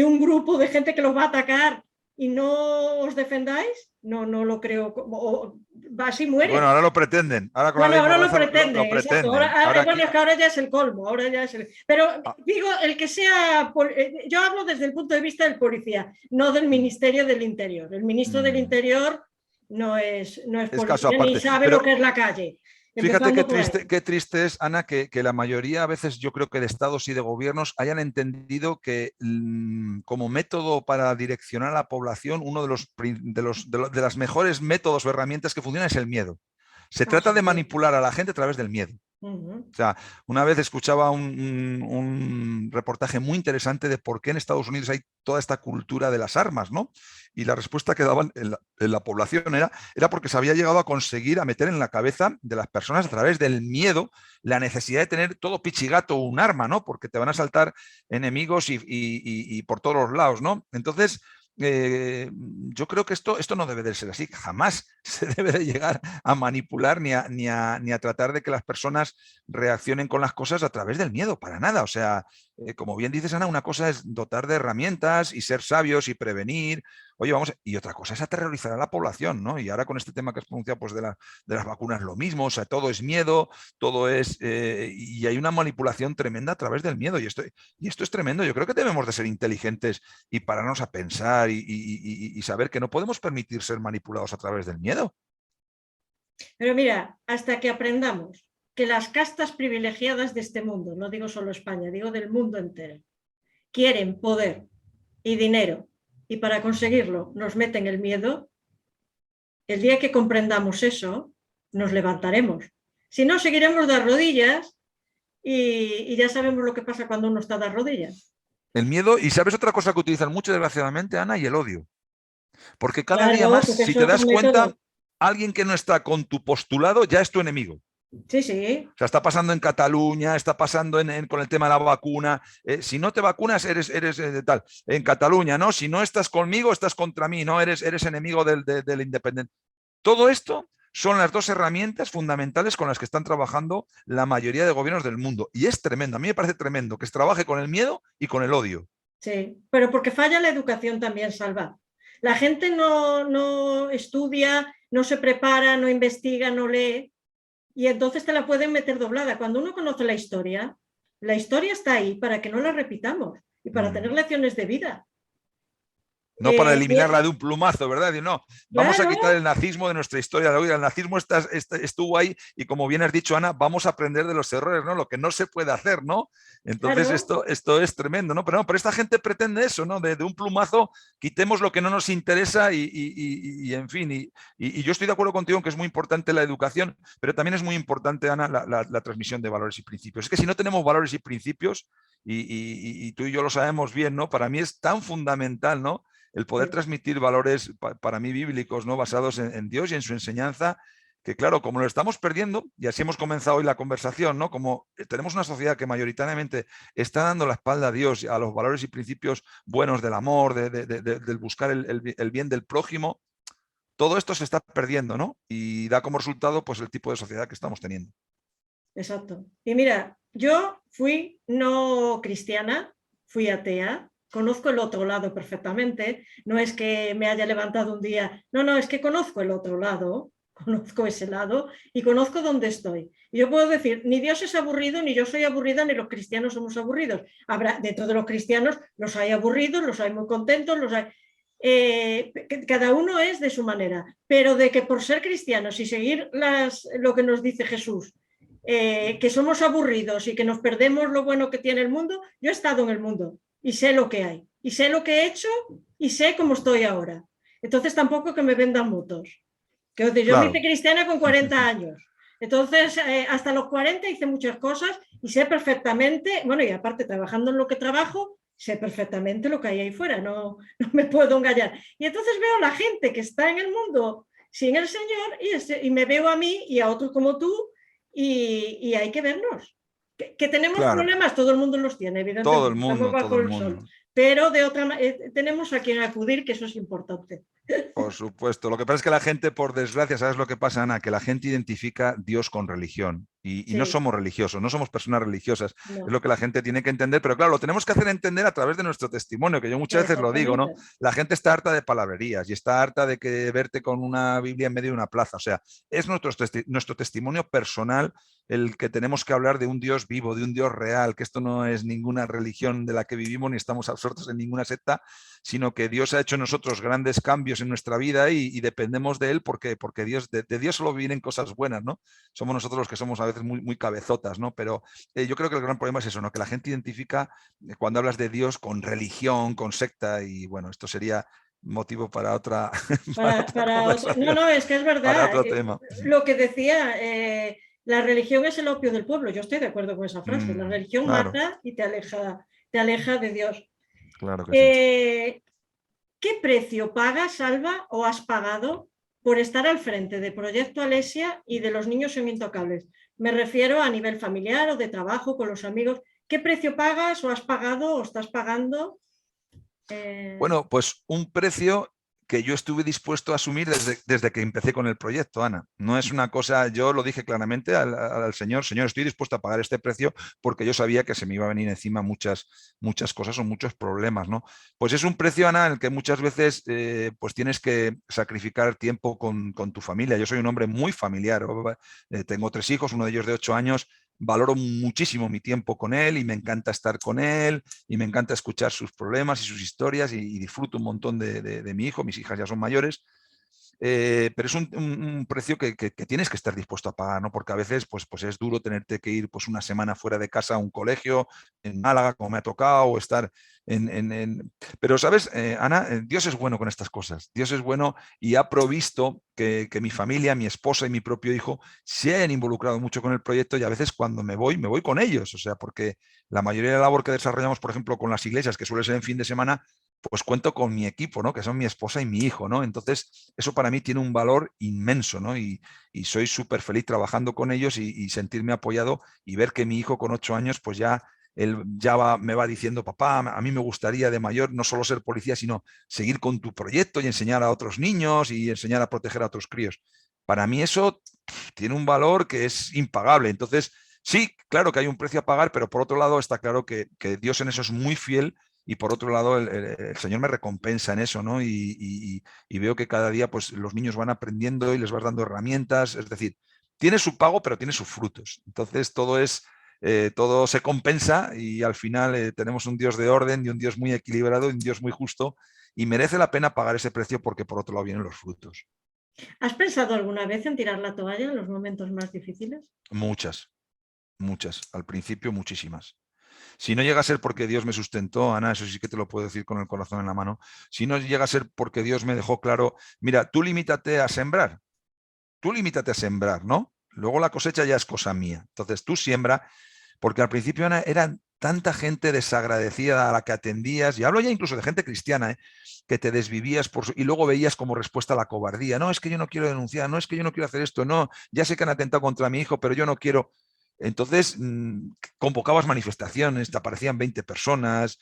un grupo de gente que los va a atacar y no os defendáis? No, no lo creo. Vas y mueres. Bueno, ahora lo pretenden. Ahora, con bueno, la ley ahora Mordaza lo pretenden. Bueno, es que ahora ya es el colmo. Ahora ya es el... Pero digo, el que sea... Yo hablo desde el punto de vista del policía, no del Ministerio del Interior. El ministro del Interior no es policía, ni sabe lo que es la calle. Fíjate qué triste es, Ana, que la mayoría, a veces yo creo que de estados y de gobiernos hayan entendido que como método para direccionar a la población, uno de las mejores métodos o herramientas que funcionan es el miedo. Se trata de manipular a la gente a través del miedo. O sea, una vez escuchaba un reportaje muy interesante de por qué en Estados Unidos hay toda esta cultura de las armas, ¿no? Y la respuesta que daban en la población era porque se había llegado a conseguir a meter en la cabeza de las personas a través del miedo la necesidad de tener todo pichigato un arma, ¿no? Porque te van a saltar enemigos y por todos los lados, ¿no? Entonces, yo creo que esto no debe de ser así, jamás se debe de llegar a manipular ni a tratar de que las personas reaccionen con las cosas a través del miedo, para nada. O sea, como bien dices, Ana, una cosa es dotar de herramientas y ser sabios y prevenir, oye, y otra cosa es aterrorizar a la población, ¿no? Y ahora con este tema que has pronunciado, pues de las vacunas lo mismo, o sea, todo es miedo, todo es, y hay una manipulación tremenda a través del miedo, y esto es tremendo. Yo creo que debemos de ser inteligentes y pararnos a pensar y saber que no podemos permitir ser manipulados a través del miedo. Pero mira, hasta que aprendamos que las castas privilegiadas de este mundo, no digo solo España, digo del mundo entero, quieren poder y dinero, y para conseguirlo nos meten el miedo, el día que comprendamos eso, nos levantaremos. Si no, seguiremos de rodillas y ya sabemos lo que pasa cuando uno está de rodillas. El miedo, y sabes otra cosa que utilizan mucho, desgraciadamente, Ana, y el odio. Porque cada día más, si te das cuenta, alguien que no está con tu postulado ya es tu enemigo. Sí, sí. O sea, está pasando en Cataluña, está pasando con el tema de la vacuna. Si no te vacunas, eres tal. En Cataluña, ¿no? Si no estás conmigo, estás contra mí, ¿no? Eres enemigo del independiente. Todo esto son las dos herramientas fundamentales con las que están trabajando la mayoría de gobiernos del mundo. Y es tremendo. A mí me parece tremendo que se trabaje con el miedo y con el odio. Sí, pero porque falla la educación también, Salva. La gente no estudia, no se prepara, no investiga, no lee, y entonces te la pueden meter doblada. Cuando uno conoce la historia está ahí para que no la repitamos y para tener lecciones de vida. No para eliminarla de un plumazo, ¿verdad? Y no, vamos a Claro, quitar el nazismo de nuestra historia. El nazismo estuvo ahí y como bien has dicho, Ana, vamos a aprender de los errores, ¿no? Lo que no se puede hacer, ¿no? Entonces claro. esto es tremendo, ¿no? Pero esta gente pretende eso, ¿no? De un plumazo quitemos lo que no nos interesa y en fin. Y yo estoy de acuerdo contigo en que es muy importante la educación, pero también es muy importante, Ana, la transmisión de valores y principios. Es que si no tenemos valores y principios, y tú y yo lo sabemos bien, ¿no? Para mí es tan fundamental, ¿no? El poder Sí. transmitir valores para mí bíblicos, ¿no? Basados en Dios y en su enseñanza, que claro, como lo estamos perdiendo, y así hemos comenzado hoy la conversación, ¿no? Como tenemos una sociedad que mayoritariamente está dando la espalda a Dios, a los valores y principios buenos del amor, del buscar el bien del prójimo, todo esto se está perdiendo, ¿no? Y da como resultado pues el tipo de sociedad que estamos teniendo. Exacto. Y mira, yo fui no cristiana, fui atea, conozco el otro lado perfectamente, no es que me haya levantado un día, no, es que conozco el otro lado, conozco ese lado y conozco dónde estoy. Y yo puedo decir, ni Dios es aburrido, ni yo soy aburrida, ni los cristianos somos aburridos. Habrá, dentro de los cristianos los hay aburridos, los hay muy contentos, los hay... cada uno es de su manera, pero de que por ser cristianos y seguir lo que nos dice Jesús, que somos aburridos y que nos perdemos lo bueno que tiene el mundo, yo he estado en el mundo y sé lo que hay, y sé lo que he hecho y sé cómo estoy ahora. Entonces tampoco que me vendan motos. Que yo me hice Claro. cristiana con 40 años. Entonces, hasta los 40 hice muchas cosas y sé perfectamente, bueno, y aparte trabajando en lo que trabajo, sé perfectamente lo que hay ahí fuera, no me puedo engañar. Y entonces veo a la gente que está en el mundo sin el Señor y me veo a mí y a otros como tú y hay que vernos. Que tenemos Claro, problemas, todo el mundo los tiene, todo el evidentemente, estamos mundo, todo bajo el el sol, mundo. pero de otra tenemos a quien acudir, que eso es importante. Por supuesto. Lo que pasa es que la gente, por desgracia, ¿sabes lo que pasa, Ana? Que la gente identifica Dios con religión y no Sí, somos religiosos, no somos personas religiosas. Es no, lo que la gente tiene que entender, pero claro, lo tenemos que hacer entender a través de nuestro testimonio, que yo muchas veces lo digo, ¿no? exactamente. La gente está harta de palabrerías y está harta de que verte con una Biblia en medio de una plaza. O sea, es nuestro testimonio personal el que tenemos que hablar de un Dios vivo, de un Dios real, que esto no es ninguna religión de la que vivimos ni estamos absortos en ninguna secta, sino que Dios ha hecho en nosotros grandes cambios en nuestra vida y dependemos de Él porque Dios, de Dios solo vienen cosas buenas, ¿no? Somos nosotros los que somos a veces muy cabezotas, ¿no? Pero yo creo que el gran problema es eso, ¿no? Que la gente identifica cuando hablas de Dios con religión, con secta y bueno, esto sería motivo para otra, para otra No, conversación, es que es para verdad. otro tema. Lo que decía, la religión es el opio del pueblo. Yo estoy de acuerdo con esa frase. La religión Claro, mata y te aleja de Dios. claro que sí. Eh, ¿Qué precio pagas, Salva, o has pagado por estar al frente de Proyecto Alesia y de los niños semi intocables? Me refiero a nivel familiar o de trabajo con los amigos. ¿Qué precio pagas o has pagado o estás pagando? Bueno, pues un precio que yo estuve dispuesto a asumir desde que empecé con el proyecto, Ana. No es una cosa, yo lo dije claramente al señor, señor, estoy dispuesto a pagar este precio porque yo sabía que se me iba a venir encima muchas cosas o muchos problemas, ¿no? Pues es un precio, Ana, en el que muchas veces pues tienes que sacrificar tiempo con tu familia. Yo soy un hombre muy familiar, tengo 3 hijos, uno de ellos de 8 años, valoro muchísimo mi tiempo con él y me encanta estar con él y me encanta escuchar sus problemas y sus historias y disfruto un montón de mi hijo, mis hijas ya son mayores, pero es un precio que tienes que estar dispuesto a pagar, ¿no? Porque a veces pues es duro tenerte que ir pues una semana fuera de casa a un colegio en Málaga, como me ha tocado, o estar Pero, ¿sabes, Ana? Dios es bueno con estas cosas. Dios es bueno y ha provisto que mi familia, mi esposa y mi propio hijo se hayan involucrado mucho con el proyecto y a veces cuando me voy con ellos, o sea, porque la mayoría de la labor que desarrollamos, por ejemplo, con las iglesias, que suele ser en fin de semana, pues cuento con mi equipo, ¿no? Que son mi esposa y mi hijo, ¿no? Entonces, eso para mí tiene un valor inmenso, ¿no? Y soy súper feliz trabajando con ellos y sentirme apoyado y ver que mi hijo con 8 años, pues ya él me va diciendo, papá, a mí me gustaría de mayor no solo ser policía, sino seguir con tu proyecto y enseñar a otros niños y enseñar a proteger a otros críos. Para mí eso tiene un valor que es impagable. Entonces, sí, claro que hay un precio a pagar, pero por otro lado está claro que Dios en eso es muy fiel y por otro lado el Señor me recompensa en eso, ¿no? Y veo que cada día pues los niños van aprendiendo y les vas dando herramientas, es decir, tiene su pago, pero tiene sus frutos. Entonces todo se compensa y al final tenemos un Dios de orden y un Dios muy equilibrado y un Dios muy justo y merece la pena pagar ese precio porque por otro lado vienen los frutos. ¿Has pensado alguna vez en tirar la toalla en los momentos más difíciles? Muchas, muchas. Al principio muchísimas. Si no llega a ser porque Dios me sustentó, Ana, eso sí que te lo puedo decir con el corazón en la mano, si no llega a ser porque Dios me dejó claro, mira, tú limítate a sembrar, ¿no? Luego la cosecha ya es cosa mía. Entonces tú siembra, porque al principio, Ana, eran tanta gente desagradecida a la que atendías, y hablo ya incluso de gente cristiana, que te desvivías y luego veías como respuesta a la cobardía, no, es que yo no quiero denunciar, no, es que yo no quiero hacer esto, no, ya sé que han atentado contra mi hijo, pero yo no quiero. Entonces, convocabas manifestaciones, te aparecían 20 personas.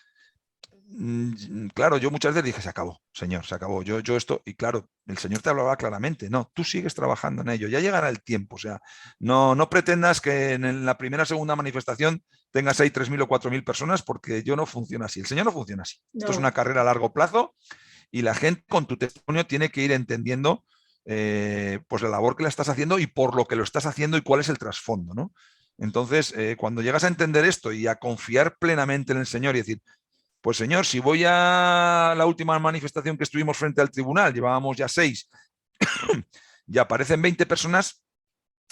Claro, yo muchas veces dije, se acabó, Señor, se acabó. Yo esto, y claro, el Señor te hablaba claramente, no, tú sigues trabajando en ello, ya llegará el tiempo, o sea, no pretendas que en la primera o segunda manifestación tengas ahí 3.000 o 4.000 personas, porque yo no funciona así, el Señor no funciona así. Esto es una No. carrera a largo plazo y la gente con tu testimonio tiene que ir entendiendo pues la labor que la estás haciendo y por lo que lo estás haciendo y cuál es el trasfondo, ¿no? Entonces, cuando llegas a entender esto y a confiar plenamente en el Señor y decir, pues Señor, si voy a la última manifestación que estuvimos frente al tribunal, llevábamos ya 6, y aparecen 20 personas,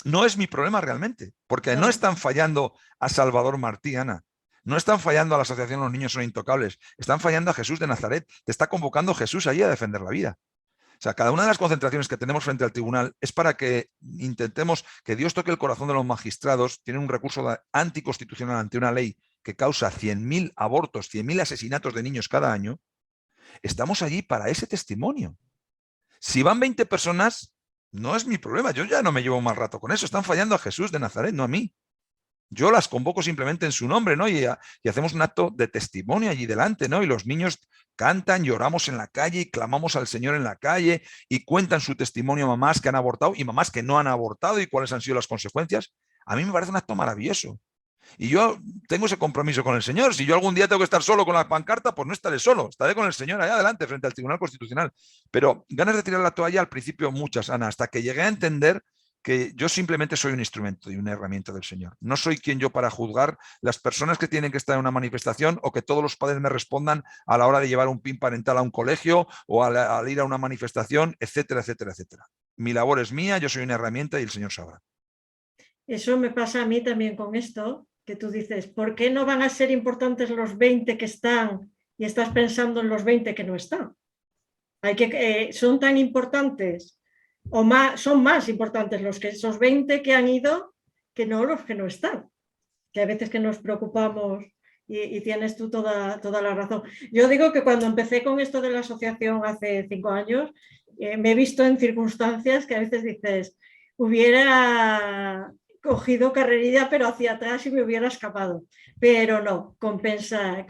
no es mi problema realmente, porque no están fallando a Salvador Martí, Ana. No están fallando a la Asociación Los Niños Son Intocables, están fallando a Jesús de Nazaret. Te está convocando Jesús allí a defender la vida. O sea, cada una de las concentraciones que tenemos frente al tribunal es para que intentemos que Dios toque el corazón de los magistrados. Tienen un recurso anticonstitucional ante una ley que causa 100.000 abortos, 100.000 asesinatos de niños cada año. Estamos allí para ese testimonio. Si van 20 personas, no es mi problema. Yo ya no me llevo más rato con eso. Están fallando a Jesús de Nazaret, no a mí. Yo las convoco simplemente en su nombre, ¿no? Y hacemos un acto de testimonio allí delante, ¿no? Y los niños cantan, lloramos en la calle y clamamos al Señor en la calle y cuentan su testimonio a mamás que han abortado y mamás que no han abortado y cuáles han sido las consecuencias. A mí me parece un acto maravilloso. Y yo tengo ese compromiso con el Señor. Si yo algún día tengo que estar solo con la pancarta, pues no estaré solo, estaré con el Señor allá adelante frente al Tribunal Constitucional. Pero ganas de tirar la toalla al principio muchas, Ana, hasta que llegué a entender que yo simplemente soy un instrumento y una herramienta del Señor. No soy quien yo para juzgar las personas que tienen que estar en una manifestación o que todos los padres me respondan a la hora de llevar un PIN parental a un colegio o al ir a una manifestación, etcétera, etcétera, etcétera. Mi labor es mía, yo soy una herramienta y el Señor sabrá. Eso me pasa a mí también con esto, que tú dices, ¿por qué no van a ser importantes los 20 que están y estás pensando en los 20 que no están? Son tan importantes o son más importantes esos 20 que han ido que no los que no están. Que a veces que nos preocupamos y tienes tú toda la razón. Yo digo que cuando empecé con esto de la asociación hace 5 años, me he visto en circunstancias que a veces dices, hubiera cogido carrerilla pero hacia atrás y me hubiera escapado. Pero no, compensa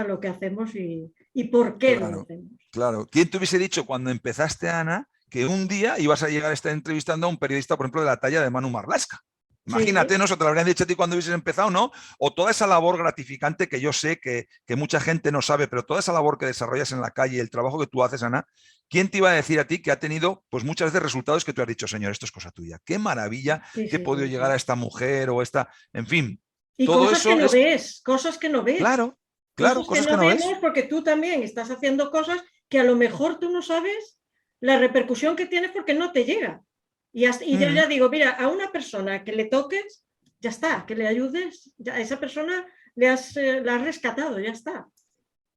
lo que hacemos y por qué lo hacemos. Claro. ¿Quién te hubiese dicho cuando empezaste, Ana, que un día ibas a llegar a estar entrevistando a un periodista, por ejemplo, de la talla de Manu Marlaska? Imagínate, ¿no? Eso te lo habrían dicho a ti cuando hubieses empezado, ¿no? O toda esa labor gratificante que yo sé que mucha gente no sabe, pero toda esa labor que desarrollas en la calle, el trabajo que tú haces, Ana, ¿quién te iba a decir a ti que ha tenido, pues muchas veces resultados que tú has dicho, Señor, esto es cosa tuya? Qué maravilla que he podido llegar a esta mujer o esta, en fin. Y todo cosas eso que no es... ves, cosas que no ves. Claro, cosas que no vemos porque tú también estás haciendo cosas que a lo mejor tú no sabes la repercusión que tienes porque no te llega. Y yo ya digo, mira, a una persona que le toques, ya está, que le ayudes, ya a esa persona la has rescatado, ya está.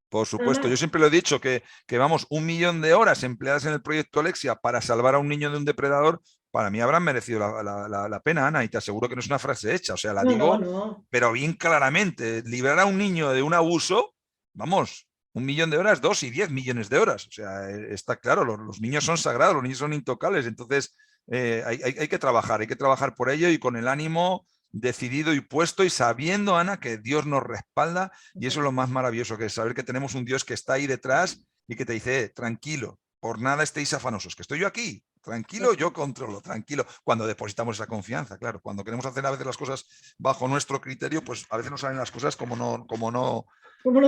Por supuesto, yo siempre lo he dicho que vamos, 1 millón de horas empleadas en el proyecto Alexia para salvar a un niño de un depredador, para mí habrán merecido la pena, Ana, y te aseguro que no es una frase hecha, o sea, la digo, no. pero bien claramente, liberar a un niño de un abuso, vamos, 1 millón de horas, 2 y 10 millones de horas, o sea, está claro, los niños son sagrados, los niños son intocables, entonces hay que trabajar por ello y con el ánimo decidido y puesto y sabiendo, Ana, que Dios nos respalda y eso es lo más maravilloso, que es saber que tenemos un Dios que está ahí detrás y que te dice, tranquilo, por nada estéis afanosos, que estoy yo aquí, tranquilo, yo controlo, tranquilo. Cuando depositamos esa confianza, claro. Cuando queremos hacer a veces las cosas bajo nuestro criterio, pues a veces no salen las cosas como no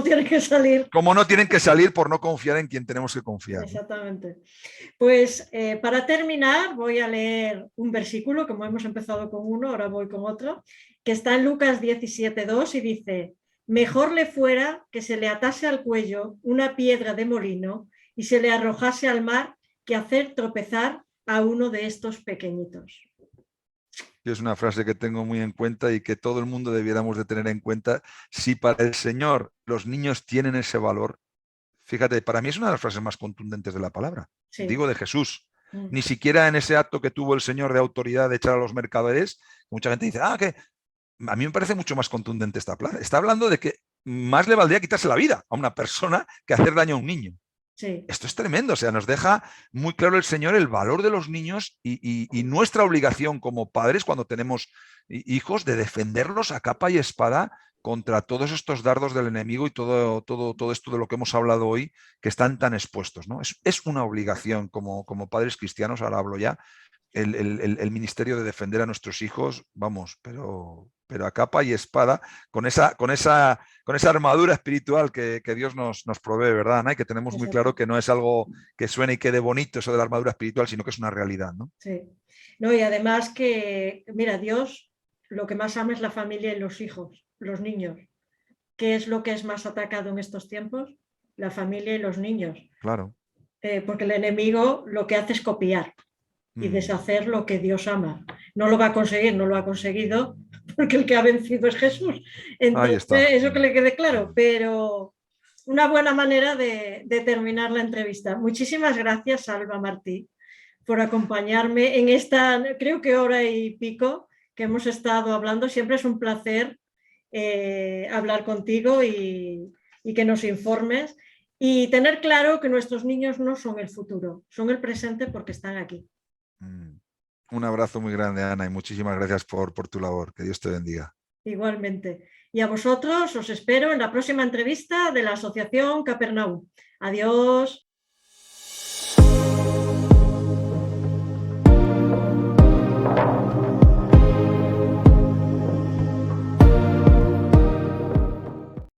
tienen que salir. Como no tienen que salir por no confiar en quien tenemos que confiar. Exactamente. Pues para terminar voy a leer un versículo, como hemos empezado con uno, ahora voy con otro, que está en Lucas 17:2 y dice: mejor le fuera que se le atase al cuello una piedra de molino y se le arrojase al mar que hacer tropezar a uno de estos pequeñitos. Es una frase que tengo muy en cuenta y que todo el mundo debiéramos de tener en cuenta. Si para el Señor los niños tienen ese valor, fíjate, para mí es una de las frases más contundentes de la palabra. Sí. Digo de Jesús. Ni siquiera en ese acto que tuvo el Señor de autoridad de echar a los mercaderes, mucha gente dice, que a mí me parece mucho más contundente esta palabra. Está hablando de que más le valdría quitarse la vida a una persona que hacer daño a un niño. Sí. Esto es tremendo, o sea, nos deja muy claro el Señor el valor de los niños y nuestra obligación como padres cuando tenemos hijos de defenderlos a capa y espada contra todos estos dardos del enemigo y todo esto de lo que hemos hablado hoy que están tan expuestos, ¿no? Es una obligación como padres cristianos, ahora hablo ya, el ministerio de defender a nuestros hijos, vamos, pero a capa y espada, con esa armadura espiritual que Dios nos provee, ¿verdad, Ana? Y que tenemos muy claro que no es algo que suene y quede bonito eso de la armadura espiritual, sino que es una realidad, ¿no? Sí. No, y además que, mira, Dios lo que más ama es la familia y los hijos, los niños. ¿Qué es lo que es más atacado en estos tiempos? La familia y los niños. Claro. Porque el enemigo lo que hace es copiar y deshacer lo que Dios ama. No lo va a conseguir, no lo ha conseguido, porque el que ha vencido es Jesús. Entonces, eso que le quede claro, pero una buena manera de terminar la entrevista. Muchísimas gracias, Salva Martí, por acompañarme en esta, creo que hora y pico que hemos estado hablando. Siempre es un placer hablar contigo y que nos informes y tener claro que nuestros niños no son el futuro, son el presente porque están aquí. Un abrazo muy grande, Ana, y muchísimas gracias por tu labor. Que Dios te bendiga. Igualmente. Y a vosotros os espero en la próxima entrevista de la Asociación Capernaum. Adiós.